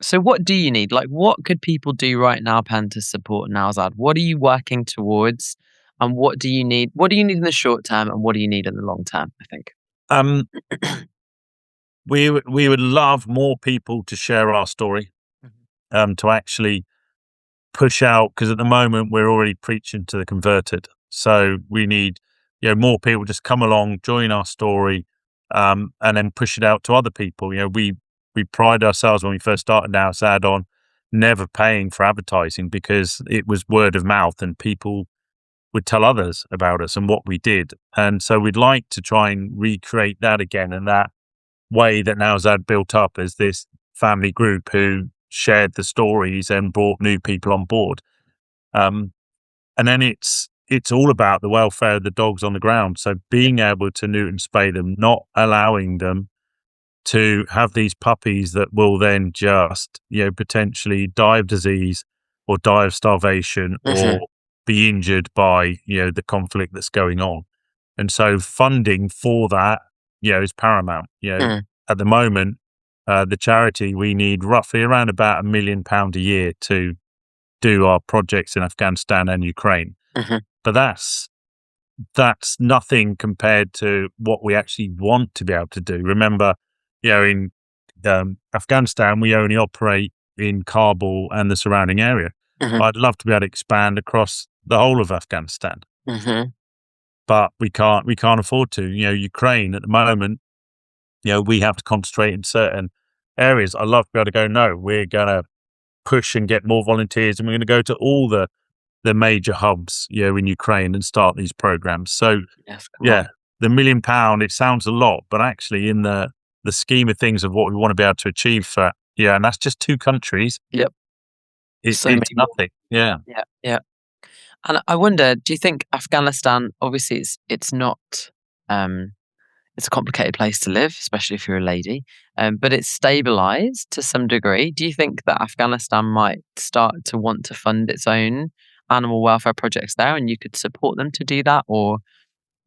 So what do you need? Like, what could people do right now, Pen, to support Nowzad? What are you working towards? And what do you need? What do you need in the short term and what do you need in the long term, I think? Um, we would love more people to share our story, to actually push out, because at the moment we're already preaching to the converted. So we need, more people just come along, join our story, and then push it out to other people. We pride ourselves when we first started Nowzad on never paying for advertising, because it was word of mouth and people would tell others about us and what we did. And so we'd like to try and recreate that again, and that way that Nowzad built up as this family group who shared the stories and brought new people on board. And then it's all about the welfare of the dogs on the ground. So being able to neuter and spay them, not allowing them to have these puppies that will then just, potentially die of disease or die of starvation or be injured by, the conflict that's going on. And so funding for that, is paramount. Mhm. At the moment, the charity, we need roughly around about £1 million a year to do our projects in Afghanistan and Ukraine. Mhm. But that's nothing compared to what we actually want to be able to do. Remember, in Afghanistan, we only operate in Kabul and the surrounding area. Mhm. I'd love to be able to expand across the whole of Afghanistan, Mhm. but we can't. We can't afford to. Ukraine at the moment, we have to concentrate in certain areas. I'd love to be able to go, no, we're going to push and get more volunteers, and we're going to go to all the major hubs, in Ukraine and start these programs. So, Yes, come yeah, on. the £1 million, it sounds a lot, but actually in the scheme of things of what we want to be able to achieve for, and that's just 2 countries. Yep. So It's many more. nothing. Yeah. Yeah. Yeah. And I wonder, do you think Afghanistan, obviously it's not um it's a complicated place to live, especially if you're a lady. But it's stabilized to some degree. Do you think that Afghanistan might start to want to fund its own animal welfare projects there, and you could support them to do that, or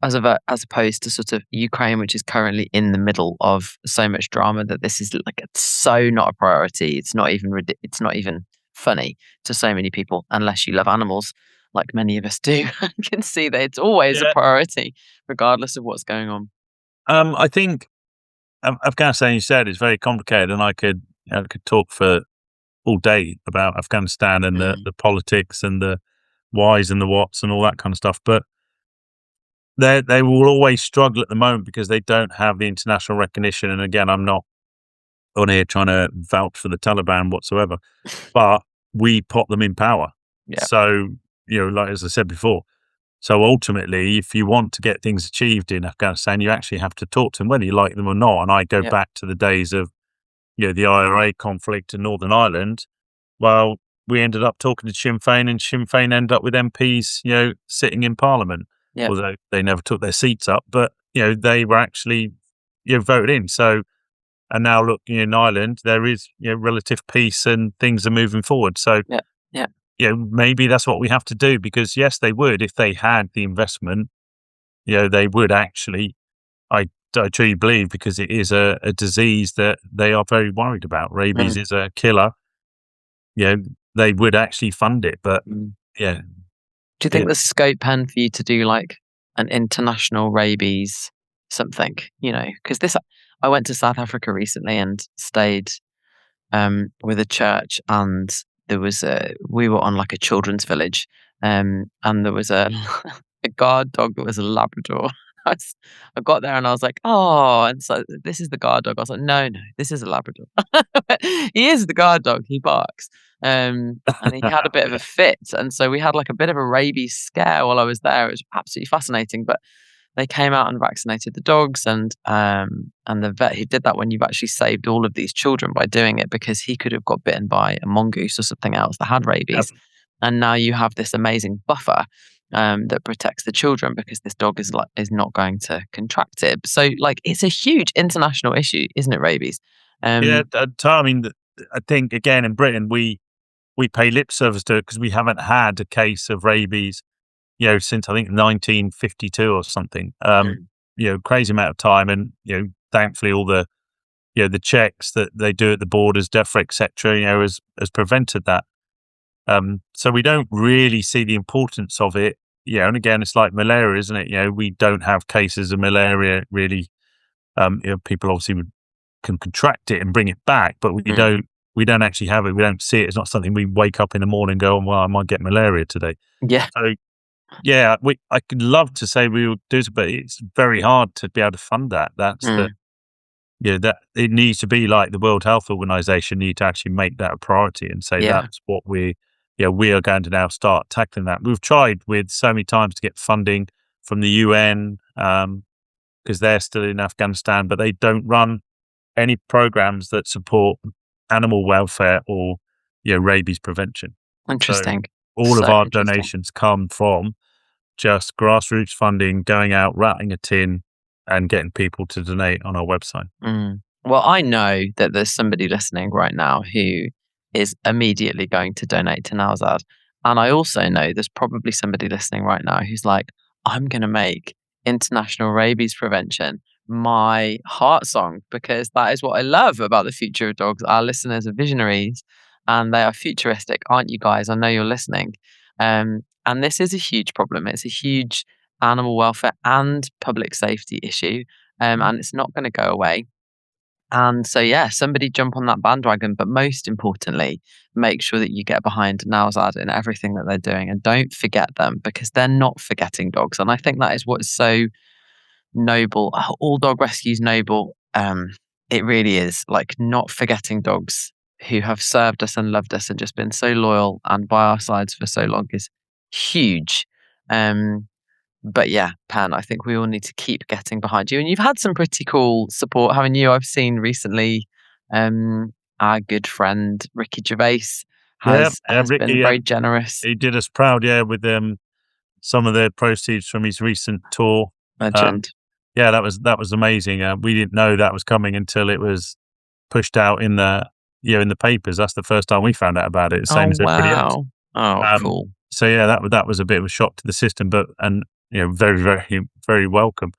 as opposed to sort of Ukraine, which is currently in the middle of so much drama that this is like it's so not a priority. It's not even funny to so many people unless you love animals, like many of us do. I can see that it's always a Yeah. priority, regardless of what's going on. I think Afghanistan, you said, is very complicated, and I could talk for all day about Afghanistan and Mm. the politics and the whys and the whats and all that kind of stuff. But they will always struggle at the moment because they don't have the international recognition. And again, I'm not on here trying to vouch for the Taliban whatsoever, but we put them in power. Yeah. So, like as I said before, so ultimately, if you want to get things achieved in Afghanistan, you actually have to talk to them, whether you like them or not. And I go Yeah. back to the days of, the IRA conflict in Northern Ireland. Well, we ended up talking to Sinn Féin, and Sinn Féin ended up with MPs, sitting in Parliament, Yeah. although they never took their seats up. But they were actually, voted in. So, and now look, in Ireland, there is, relative peace and things are moving forward. So, Yeah. Yeah. maybe that's what we have to do, because yes, they would, if they had the investment, they would actually. I truly believe, because it is a disease that they are very worried about. Rabies Mm. is a killer. They would actually fund it, but Mm. yeah, Do you think there's scope, Pen, for you to do like an international rabies something? Because I went to South Africa recently and stayed with a church, and we were on like a children's village, and there was a a guard dog that was a Labrador. I got there and I was like, oh, and so this is the guard dog. I was like, no, no, this is a Labrador. He is the guard dog. He barks. And he had a bit of a fit, and so we had like a bit of a rabies scare while I was there. It was absolutely fascinating, but they came out and vaccinated the dogs, and the vet who did that, when you've actually saved all of these children by doing it, because he could have got bitten by a mongoose or something else that had rabies. And now you have this amazing buffer that protects the children because this dog is not going to contract it. So it's a huge international issue, isn't it, rabies? I mean, I think again in Britain we pay lip service to it because we haven't had a case of rabies, since I think 1952 or something. Crazy amount of time, and thankfully all the the checks that they do at the borders, DEFRA, etc., has prevented that. So we don't really see the importance of it. And again, it's like malaria, isn't it? We don't have cases of malaria really. People obviously can contract it and bring it back, but we don't actually have it. We don't see it. It's not something we wake up in the morning and go, well, I might get malaria today. Yeah. So I could love to say we will do it, but it's very hard to be able to fund that. That's that it needs to be like the World Health Organization need to actually make that a priority and say that's what we are going to now start tackling that. We've tried with so many times to get funding from the UN because they're still in Afghanistan, but they don't run any programs that support animal welfare or rabies prevention. Interesting. So all of our donations come from just grassroots funding, going out, rattling a tin, and getting people to donate on our website. Well, I know that there's somebody listening right now who is immediately going to donate to Nowzad. And I also know there's probably somebody listening right now who's like, I'm going to make international rabies prevention my heart song, because that is what I love about the future of dogs. Our listeners are visionaries and they are futuristic, aren't you guys? I know you're listening. And this is a huge problem. It's a huge animal welfare and public safety issue. And it's not going to go away. And so, somebody jump on that bandwagon, but most importantly, make sure that you get behind Nowzad in everything that they're doing, and don't forget them, because they're not forgetting dogs. And I think that is what's so noble. All dog rescues noble. It really is, like, not forgetting dogs who have served us and loved us and just been so loyal and by our sides for so long is huge. But Pen, I think we all need to keep getting behind you. And you've had some pretty cool support, haven't you? I've seen recently our good friend Ricky Gervais has Ricky, been very generous. He did us proud, with some of the proceeds from his recent tour. Legend. That was amazing. We didn't know that was coming until it was pushed out in the in the papers. That's the first time we found out about it. Same as everybody else. Oh, cool. So that was a bit of a shock to the system, but very, very, very welcome.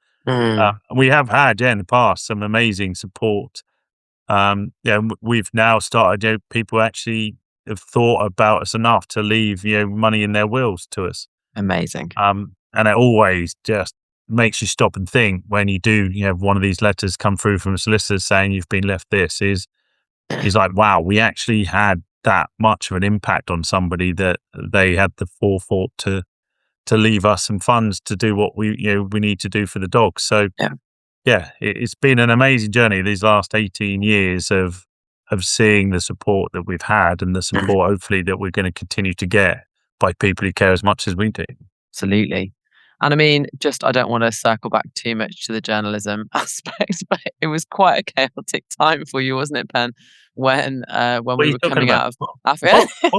We have had in the past some amazing support. We've now started. People actually have thought about us enough to leave money in their wills to us. Amazing. And it always just makes you stop and think when you do one of these letters come through from a solicitor saying you've been left this is like, wow, we actually had that much of an impact on somebody that they had the forethought to leave us some funds to do what we need to do for the dogs. So it's been an amazing journey these last 18 years of seeing the support that we've had and the support hopefully that we're going to continue to get by people who care as much as we do. Absolutely. And I mean, I don't want to circle back too much to the journalism aspect, but it was quite a chaotic time for you, wasn't it, Pen? When we were coming out of Africa. I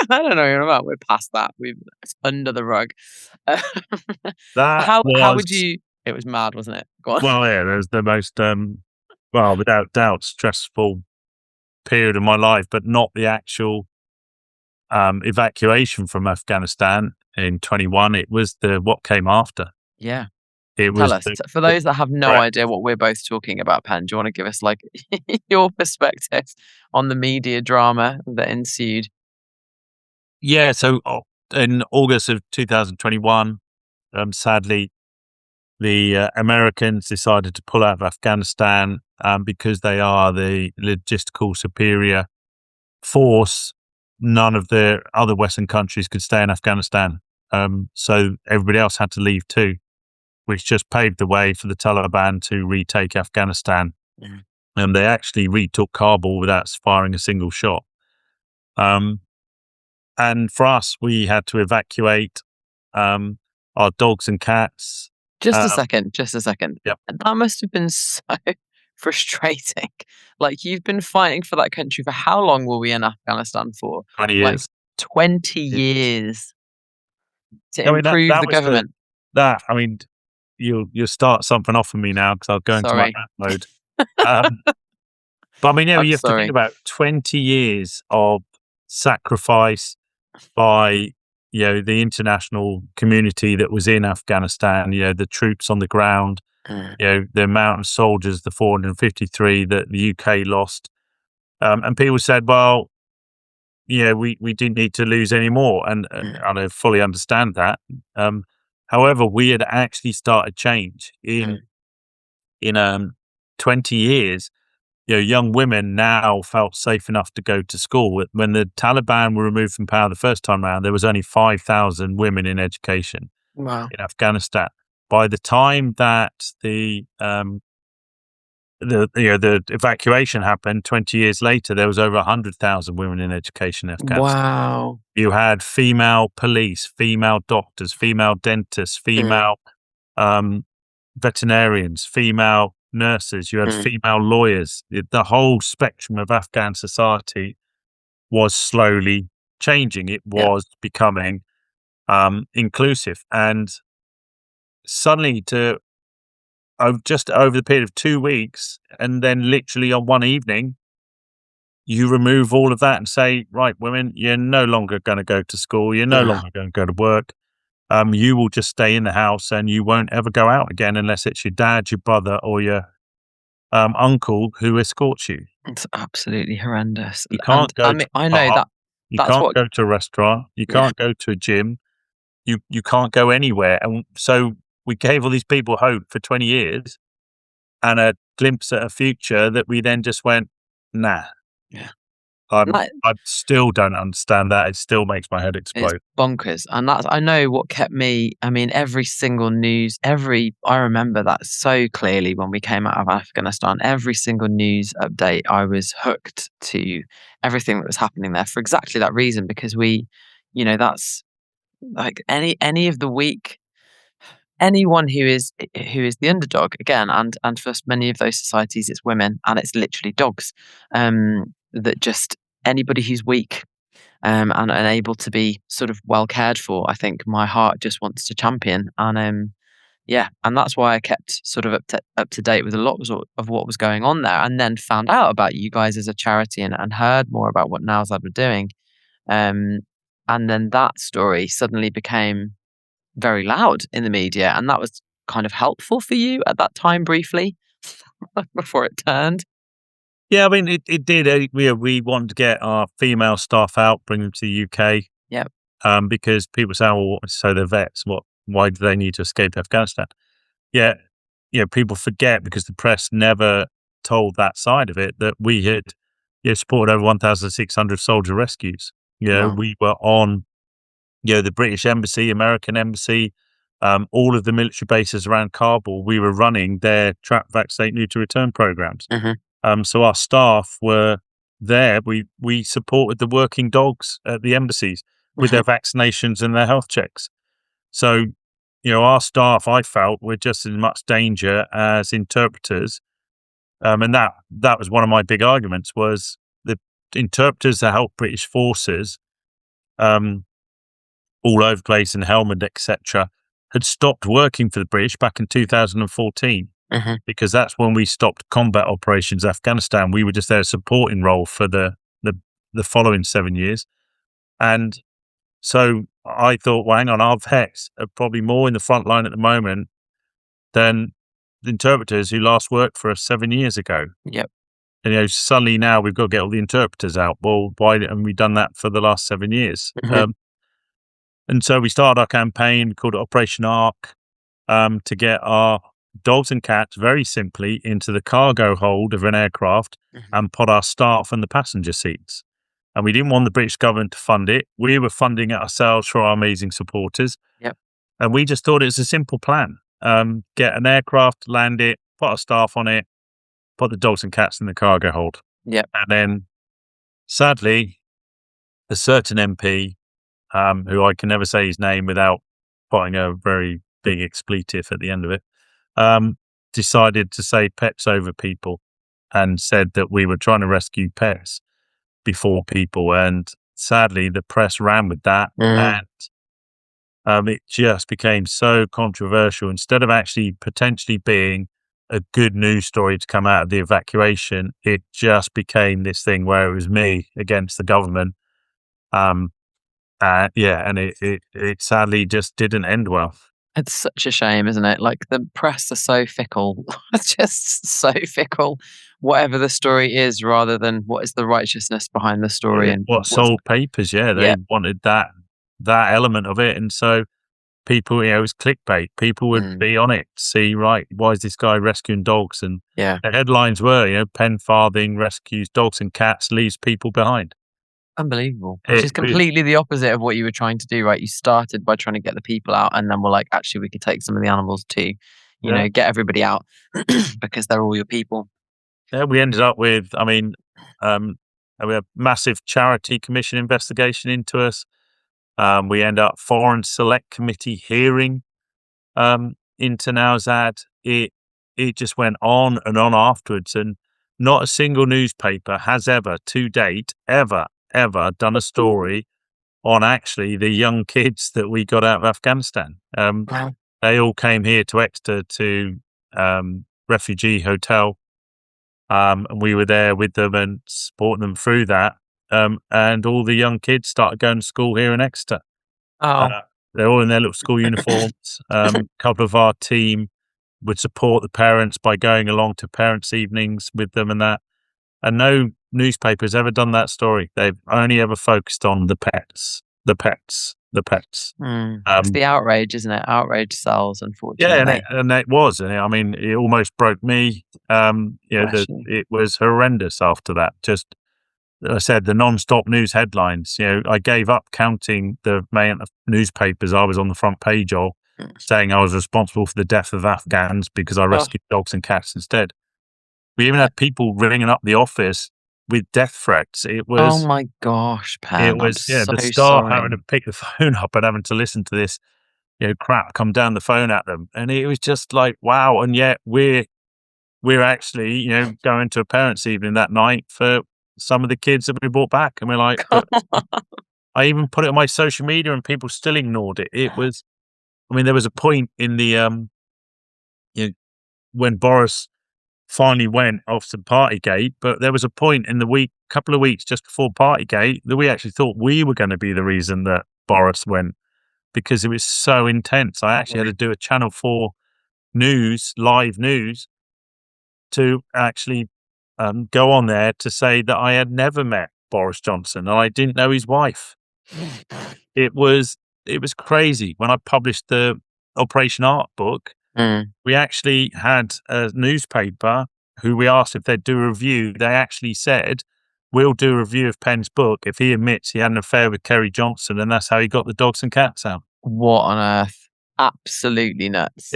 don't know what you're about. We're past that. It's under the rug. How would you? It was mad, wasn't it? Go on. Well, it was the most, without doubt, stressful period of my life, but not the actual evacuation from Afghanistan in 21. It was what came after. Yeah. Tell us, for those that have no idea what we're both talking about, Pen, do you want to give us your perspective on the media drama that ensued? Yeah, so in August of 2021, sadly, the Americans decided to pull out of Afghanistan because they are the logistical superior force. None of the other Western countries could stay in Afghanistan. So everybody else had to leave too, which just paved the way for the Taliban to retake Afghanistan. And they actually retook Kabul without firing a single shot. And for us, we had to evacuate our dogs and cats. Just a second. Yep. That must have been so frustrating. You've been fighting for that country for how long were we in Afghanistan for? 20 years. 20 years to I mean, improve that the was government. I mean, you'll start something off for me now because I'll go into my Sorry. rant mode. Um, but I mean, I'm you have to think sorry. about 20 years of sacrifice by, the international community that was in Afghanistan, the troops on the ground, Mm, the amount of soldiers, the 453 that the UK lost. And people said, well, we didn't need to lose any more. And mm, I don't fully understand that. However, we had actually started change mm. in 20 years. Young women now felt safe enough to go to school. When the Taliban were removed from power the first time around, there was only 5,000 women in education Wow. in Afghanistan. By the time that the evacuation happened 20 years later, there was over 100,000 women in education in Afghanistan. Wow. You had female police, female doctors, female dentists, female veterinarians, female nurses, you had Mm. female lawyers. The whole spectrum of Afghan society was slowly changing. It Yeah. was becoming inclusive. And suddenly just over the period of 2 weeks, and then literally on one evening, you remove all of that and say, right, women, you're no longer going to go to school. You're no Yeah. longer going to go to work. You will just stay in the house and you won't ever go out again unless it's your dad, your brother, or your uncle who escorts you. It's absolutely horrendous. You And can't go I to mean, I a know pub. that You that's can't what, go to a restaurant. You yeah. can't go to a gym. You can't go anywhere. And so we gave all these people hope for 20 years and a glimpse at a future that we then just went, nah. Yeah. I Like, still don't understand that. It still makes my head it's explode. bonkers. And that's, I know what kept me, I mean, every single news, I remember that so clearly when we came out of Afghanistan, every single news update, I was hooked to everything that was happening there for exactly that reason, because that's like any of the weak, anyone who is the underdog again, and for many of those societies, it's women and it's literally dogs, that just anybody who's weak, and unable to be sort of well cared for, I think my heart just wants to champion. And yeah, and that's why I kept sort of up to date with a lot of what was going on there, and then found out about you guys as a charity, and heard more about what Nowzad were doing. Um, and then that story suddenly became very loud in the media, and that was kind of helpful for you at that time briefly before it turned. Yeah, I mean, it did. We wanted to get our female staff out, bring them to the UK. Yep. Because people say, well, so they're vets. Why do they need to escape Afghanistan? Yeah, people forget because the press never told that side of it, that we had supported over 1,600 soldier rescues. Wow. We were on the British Embassy, American Embassy, all of the military bases around Kabul. We were running their trap, vaccinate, neuter, return programs. So our staff were there. We supported the working dogs at the embassies with their vaccinations and their health checks. So, our staff, I felt, were just as much danger as interpreters. And that was one of my big arguments, was the interpreters that helped British forces all over the place in Helmand, etc., had stopped working for the British back in 2014. Because that's when we stopped combat operations in Afghanistan. We were just there supporting role for the following 7 years. And so I thought, well, hang on, our vets are probably more in the front line at the moment than the interpreters who last worked for us 7 years ago. Yep. And suddenly now we've got to get all the interpreters out. Well, why haven't we done that for the last 7 years? And so we started our campaign, called it Operation Ark, to get our dogs and cats very simply into the cargo hold of an aircraft and put our staff in the passenger seats. And we didn't want the British government to fund it. We were funding it ourselves for our amazing supporters. Yep. And we just thought it was a simple plan. Get an aircraft, land it, put our staff on it, put the dogs and cats in the cargo hold. Yep. And then, sadly, a certain MP, who I can never say his name without putting a very big expletive at the end of it, decided to say pets over people, and said that we were trying to rescue pets before people. And sadly, the press ran with that, and it just became so controversial. Instead of actually potentially being a good news story to come out of the evacuation, it just became this thing where it was me against the government. And it sadly just didn't end well. It's such a shame, isn't it? Like, the press are so fickle. It's just so fickle. Whatever the story is, rather than what is the righteousness behind the story and What what's sold papers? Yeah, yeah. they wanted that element of it, and so people, it was clickbait. People would be on it, see, right, why is this guy rescuing dogs? And Yeah. the headlines were, Pen Farthing rescues dogs and cats, leaves people behind. Unbelievable. Which is completely the opposite of what you were trying to do, right? You started by trying to get the people out, and then we're like, actually, we could take some of the animals too. Get everybody out because they're all your people. Yeah, we ended up with, we had a massive charity commission investigation into us. We end up foreign select committee hearing into Nowzad. It just went on and on afterwards, and not a single newspaper has ever to date ever done a story on actually the young kids that we got out of Afghanistan. Wow. They all came here to Exeter to refugee hotel, and we were there with them and supporting them through that. And all the young kids started going to school here in Exeter. Oh, They're all in their little school uniforms. A couple of our team would support the parents by going along to parents' evenings with them and that. And no newspaper's ever done that story. They've only ever focused on the pets. it's the outrage, isn't it? Outrage sells, Yeah, unfortunately. and it was. And it almost broke me. It was horrendous after that. Just, I said, the non-stop news headlines. I gave up counting the amount of newspapers I was on the front page of, saying I was responsible for the death of Afghans because I rescued dogs and cats instead. We even had people ringing up the office with death threats. It was, oh my gosh, Pen. I'm so the staff sorry. having to pick the phone up and having to listen to this, crap come down the phone at them, and it was just like, wow. And yet we're actually, going to a parents' evening that night for some of the kids that we brought back, and we're like, but I even put it on my social media, and people still ignored it. It was, there was a point in the when Boris finally went off to Partygate, but there was a point in the couple of weeks just before Partygate, that we actually thought we were going to be the reason that Boris went, because it was so intense. I actually had to do a Channel 4 live news, to actually go on there to say that I had never met Boris Johnson and I didn't know his wife. It was crazy. When I published the Operation Art book, we actually had a newspaper who we asked if they'd do a review. They actually said, we'll do a review of Penn's book if he admits he had an affair with Kerry Johnson, and that's how he got the dogs and cats out. What on earth? Absolutely nuts.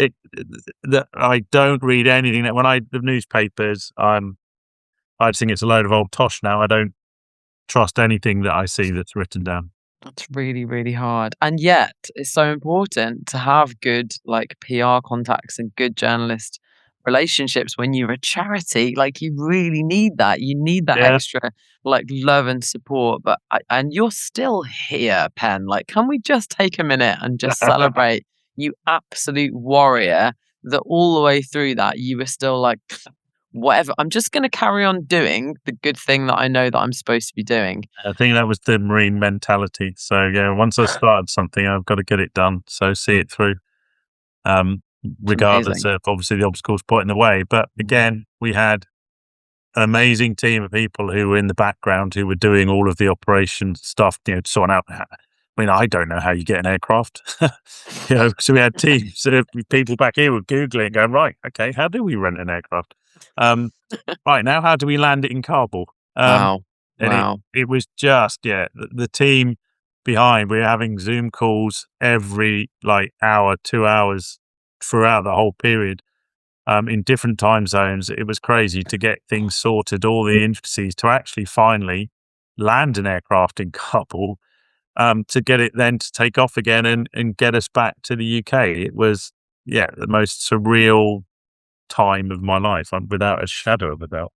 I don't read anything that the newspapers, I think it's a load of old tosh now. I don't trust anything that I see that's written down. That's really, really hard. And yet it's so important to have good PR contacts and good journalist relationships when you're a charity. Like, you really need that. You need that extra love and support. But and you're still here, Pen. Can we just take a minute and just celebrate you absolute warrior, that all the way through that you were still like, whatever, I'm just going to carry on doing the good thing that I know that I'm supposed to be doing. I think that was the Marine mentality. So once I started something, I've got to get it done. So see it through, regardless of obviously the obstacles put in the way. But again, we had an amazing team of people who were in the background, who were doing all of the operation stuff, sorting out. I don't know how you get an aircraft, so we had teams of people back here were Googling, going, right, okay, how do we rent an aircraft? Right now, how do we land it in Kabul? Wow. It was just, the team behind, we were having Zoom calls every hour, 2 hours throughout the whole period, in different time zones. It was crazy to get things sorted, all the intricacies to actually finally land an aircraft in Kabul, to get it then to take off again and get us back to the UK. It was, the most surreal time of my life, without a shadow of a doubt.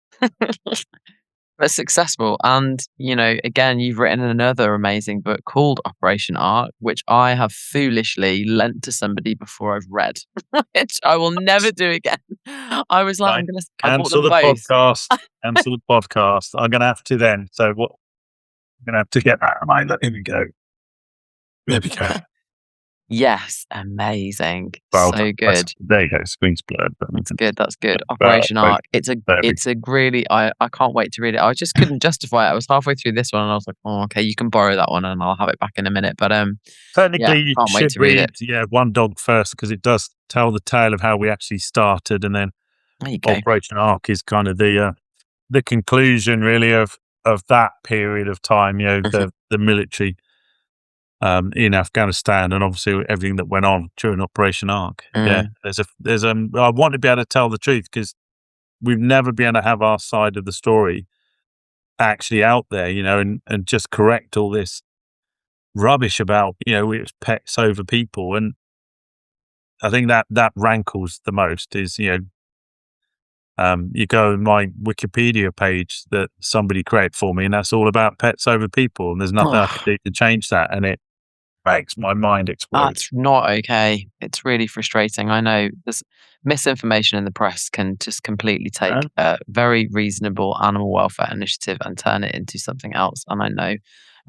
but successful. And, again, you've written another amazing book called Operation Ark, which I have foolishly lent to somebody before I've read, which I will never do again. I was like, Right. I bought Cancel them the both. podcast. Cancel the podcast. I'm going to have to then. So what? I'm going to have to get that reminder. Here we go. There we go. Yes, amazing. Well, So good. there you go. Screen's blurred. But That's good. Operation Ark. It's a really, I can't wait to read it. I just couldn't justify it. I was halfway through this one and I was like, oh, okay, you can borrow that one and I'll have it back in a minute. But technically, you can't wait should to read read One Dog first, because it does tell the tale of how we actually started, and then There you go. Operation Ark is kind of the conclusion, really, of that period of time. The military in Afghanistan, and obviously everything that went on during Operation Ark. Yeah, there's I want to be able to tell the truth, because we've never been able to have our side of the story actually out there, and just correct all this rubbish about, it's pets over people. And I think that rankles the most is, you go on my Wikipedia page that somebody created for me, and that's all about pets over people, and there's nothing I can do to change that, and it makes my mind explode. That's not okay. It's really frustrating. I know this misinformation in the press can just completely take a very reasonable animal welfare initiative and turn it into something else. And I know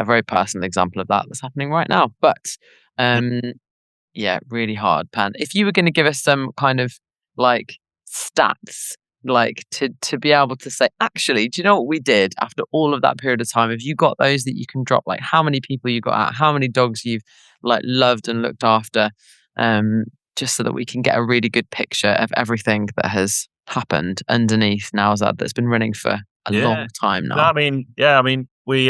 a very personal example of that's happening right now. But really hard, Pan. If you were going to give us some kind of like stats, like to be able to say, actually, do you know what we did after all of that period of time? Have you got those that you can drop? Like how many people you got out, how many dogs you've like loved and looked after, just so that we can get a really good picture of everything that has happened underneath Nowzad that's been running for a long time now. I mean, we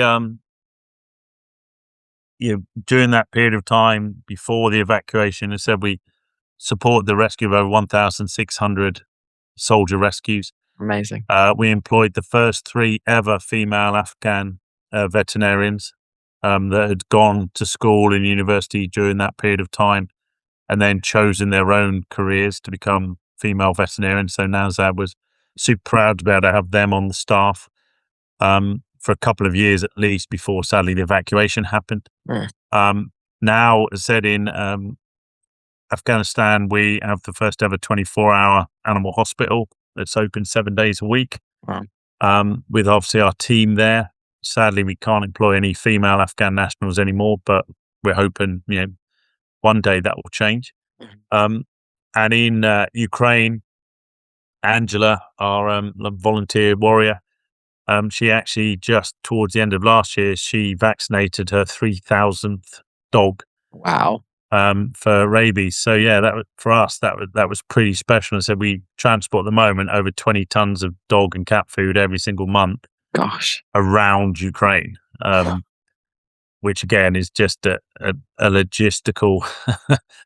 during that period of time before the evacuation, as I said, we supported the rescue of over 1,600 soldier rescues. Amazing. We employed the first 3 ever female Afghan veterinarians that had gone to school and university during that period of time, and then chosen their own careers to become female veterinarians. So Nowzad was super proud to be able to have them on the staff for a couple of years at least, before sadly the evacuation happened. Now, as I said, in Afghanistan, we have the first ever 24-hour animal hospital that's open 7 days a week. With obviously our team there. Sadly, we can't employ any female Afghan nationals anymore, but we're hoping, one day that will change. And in Ukraine, Angela, our volunteer warrior, she actually just towards the end of last year, she vaccinated her 3,000th dog. Wow. For rabies. So for us, that was pretty special. And so we transport at the moment over 20 tons of dog and cat food every single month. Gosh. Around Ukraine, which again is just a logistical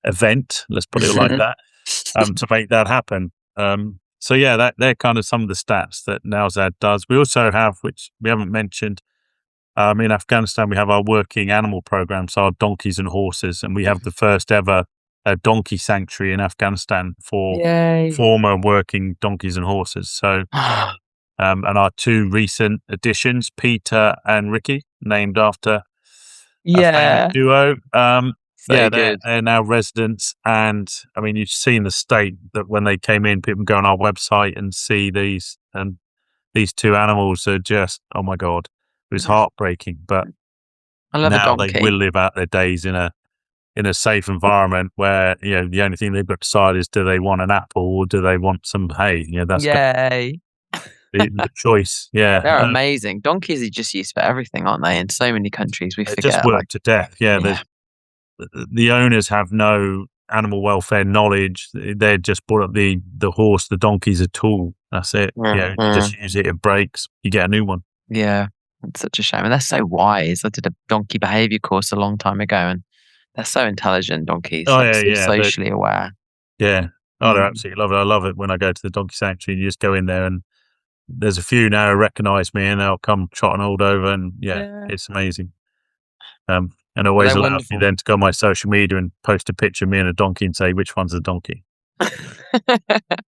event. Let's put it like that, to make that happen. So they're kind of some of the stats that Nowzad does. We also have, which we haven't mentioned, in Afghanistan, we have our working animal program, so our donkeys and horses, and we have the first ever donkey sanctuary in Afghanistan for former working donkeys and horses. So, and our 2 recent additions, Peter and Ricky, named after a famous duo. They're now residents, and I mean, you've seen the state that when they came in, people go on our website and see these, and these 2 animals are just, oh my God. It was heartbreaking, but I love now a donkey. they will live out their days in a safe environment where, the only thing they've got to decide is, do they want an apple or do they want some hay? That's the choice. Yeah. They're amazing. Donkeys are just used for everything, aren't they? In so many countries, we forget. Just work to death. The owners have no animal welfare knowledge. They just brought up the horse, the donkey's a tool. That's it. You just use it, it breaks, you get a new one. Yeah. It's such a shame. And they're so wise. I did a donkey behavior course a long time ago, and they're so intelligent, donkeys. Socially aware. Yeah. Oh, they're absolutely love it. I love it when I go to the donkey sanctuary and you just go in there, and there's a few now who recognise me and they'll come trotting all over, and it's amazing. And always allows me then to go on my social media and post a picture of me and a donkey and say, which one's the donkey? Got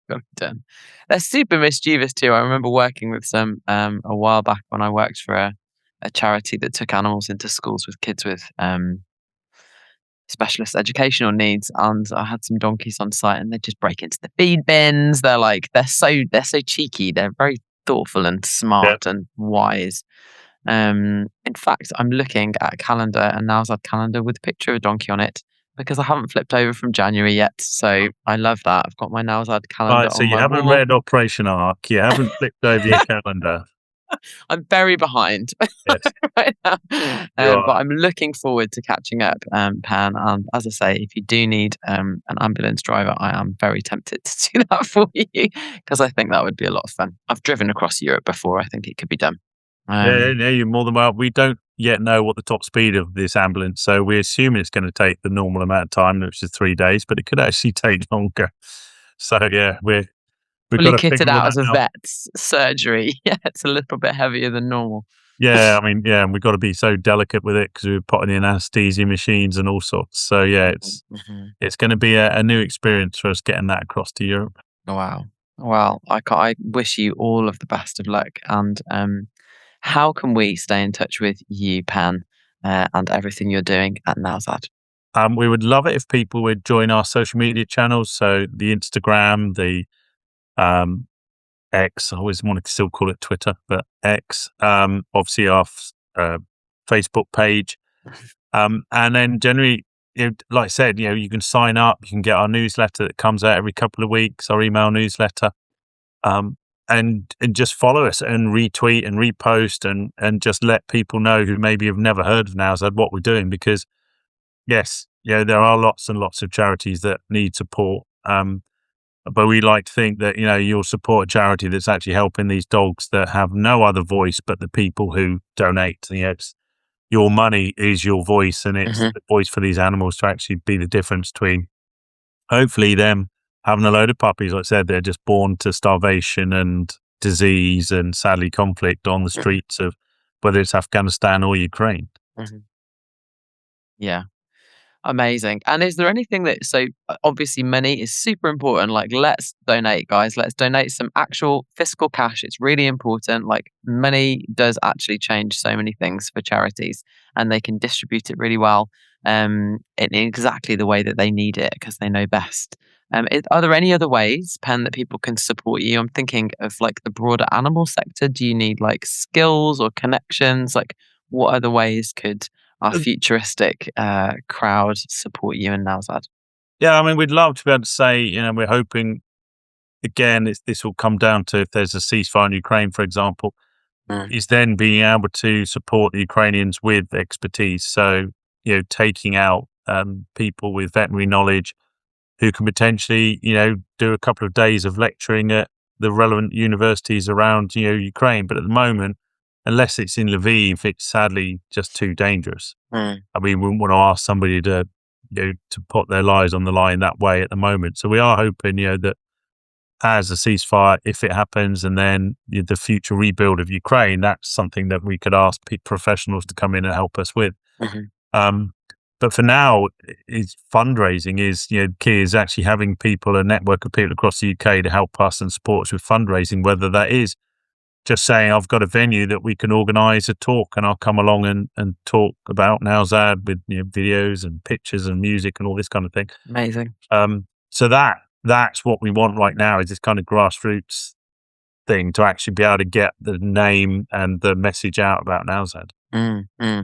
it done. They're super mischievous too. I remember working with some a while back when I worked for a charity that took animals into schools with kids with specialist educational needs, and I had some donkeys on site, and they just break into the feed bins. They're so cheeky. They're very thoughtful and smart and wise. In fact, I'm looking at a calendar, a Nowzad calendar with a picture of a donkey on it because I haven't flipped over from January yet. So I love that. I've got my Nowzad calendar Right, so on you my haven't wall. read Operation Arc, you haven't flipped over your calendar. I'm very behind Yes, right now. you But are. I'm looking forward to catching up, Pan. And as I say, if you do need an ambulance driver, I am very tempted to do that for you because I think that would be a lot of fun. I've driven across Europe before. I think it could be done. Yeah, you're more than well. We don't yet know what the top speed of this ambulance, so we assume it's going to take the normal amount of time, which is 3 days, but it could actually take longer. So yeah, we've got Fully to figure kitted all out that as a out. vet's surgery. Yeah, it's a little bit heavier than normal. Yeah, I mean, yeah, and we've got to be so delicate with it because we're putting in anesthesia machines and all sorts. So yeah, Mhm. it's going to be a new experience for us getting that across to Europe. Wow. Well, I wish you all of the best of luck. And how can we stay in touch with you, Pan, and everything you're doing at Nowzad? We would love it if people would join our social media channels. So the Instagram, the um, X, I always wanted to still call it Twitter, but X, obviously our Facebook page. And then generally, like I said, you can sign up, you can get our newsletter that comes out every couple of weeks, our email newsletter, and just follow us and retweet and repost and just let people know who maybe have never heard of Nowzad what we're doing, because yes, there are lots and lots of charities that need support. But we like to think that, you'll support a charity that's actually helping these dogs that have no other voice but the people who donate. Your money is your voice, and it's Mhm. the voice for these animals to actually be the difference between hopefully them having a load of puppies. Like I said, they're just born to starvation and disease and sadly conflict on the Mhm. streets of whether it's Afghanistan or Ukraine. Mhm. Yeah. Amazing. And is there anything that, so obviously money is super important. Like, let's donate, guys. Let's donate some actual fiscal cash. It's really important. Like, money does actually change so many things for charities, and they can distribute it really well in exactly the way that they need it because they know best. Are there any other ways, Pen, that people can support you? I'm thinking of like the broader animal sector. Do you need like skills or connections? Like, what other ways could our futuristic crowd support you and Nowzad? Yeah, I mean, we'd love to be able to say, we're hoping, again, this will come down to if there's a ceasefire in Ukraine, for example, Mm. is then being able to support the Ukrainians with expertise. So, taking out people with veterinary knowledge who can potentially, do a couple of days of lecturing at the relevant universities around, Ukraine. But at the moment, unless it's in Lviv, it's sadly just too dangerous. Mm. I mean, we wouldn't want to ask somebody to, to put their lives on the line that way at the moment. So we are hoping, that as a ceasefire, if it happens, and then the future rebuild of Ukraine, that's something that we could ask professionals to come in and help us with. Mhm. Um, but for now, is fundraising is, key is actually having people, a network of people across the UK to help us and support us with fundraising, whether that is just saying, I've got a venue that we can organise a talk and I'll come along and talk about Nowzad with videos and pictures and music and all this kind of thing. Amazing. So that's what we want right now, is this kind of grassroots thing to actually be able to get the name and the message out about Nowzad.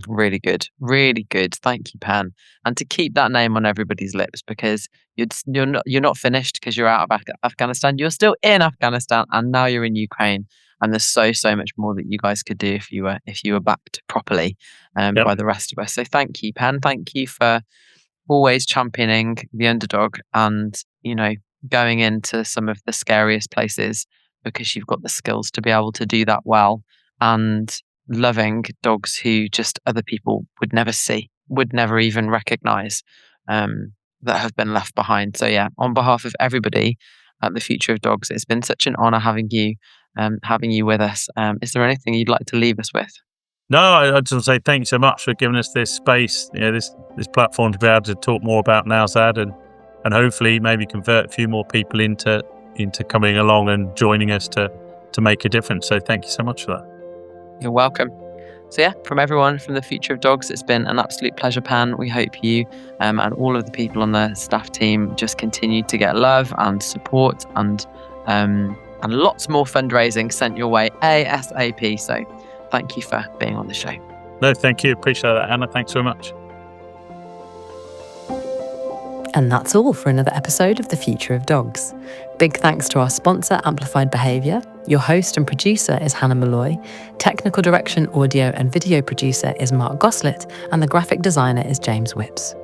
Really good. Really good. Thank you, Pan. And to keep that name on everybody's lips, because you're not finished because you're out of Afghanistan. You're still in Afghanistan, and now you're in Ukraine. And there's so much more that you guys could do if you were backed properly Yep. by the rest of us. So thank you, Pan. Thank you for always championing the underdog and, going into some of the scariest places because you've got the skills to be able to do that well, and loving dogs who just other people would never see, would never even recognize, that have been left behind. So yeah, on behalf of everybody at the Future of Dogs, it's been such an honor having you with us. Is there anything you'd like to leave us with? No, I just want to say thank you so much for giving us this space, this platform to be able to talk more about Nowzad and hopefully maybe convert a few more people into coming along and joining us to make a difference. So thank you so much for that. You're welcome. So yeah, from everyone from the Future of Dogs, it's been an absolute pleasure, Pan. We hope you and all of the people on the staff team just continue to get love and support and lots more fundraising sent your way ASAP. So thank you for being on the show. No, thank you. Appreciate that, Anna. Thanks so much. And that's all for another episode of The Future of Dogs. Big thanks to our sponsor, Amplified Behaviour. Your host and producer is Hannah Malloy. Technical direction, audio and video producer is Mark Goslett. And the graphic designer is James Whipps.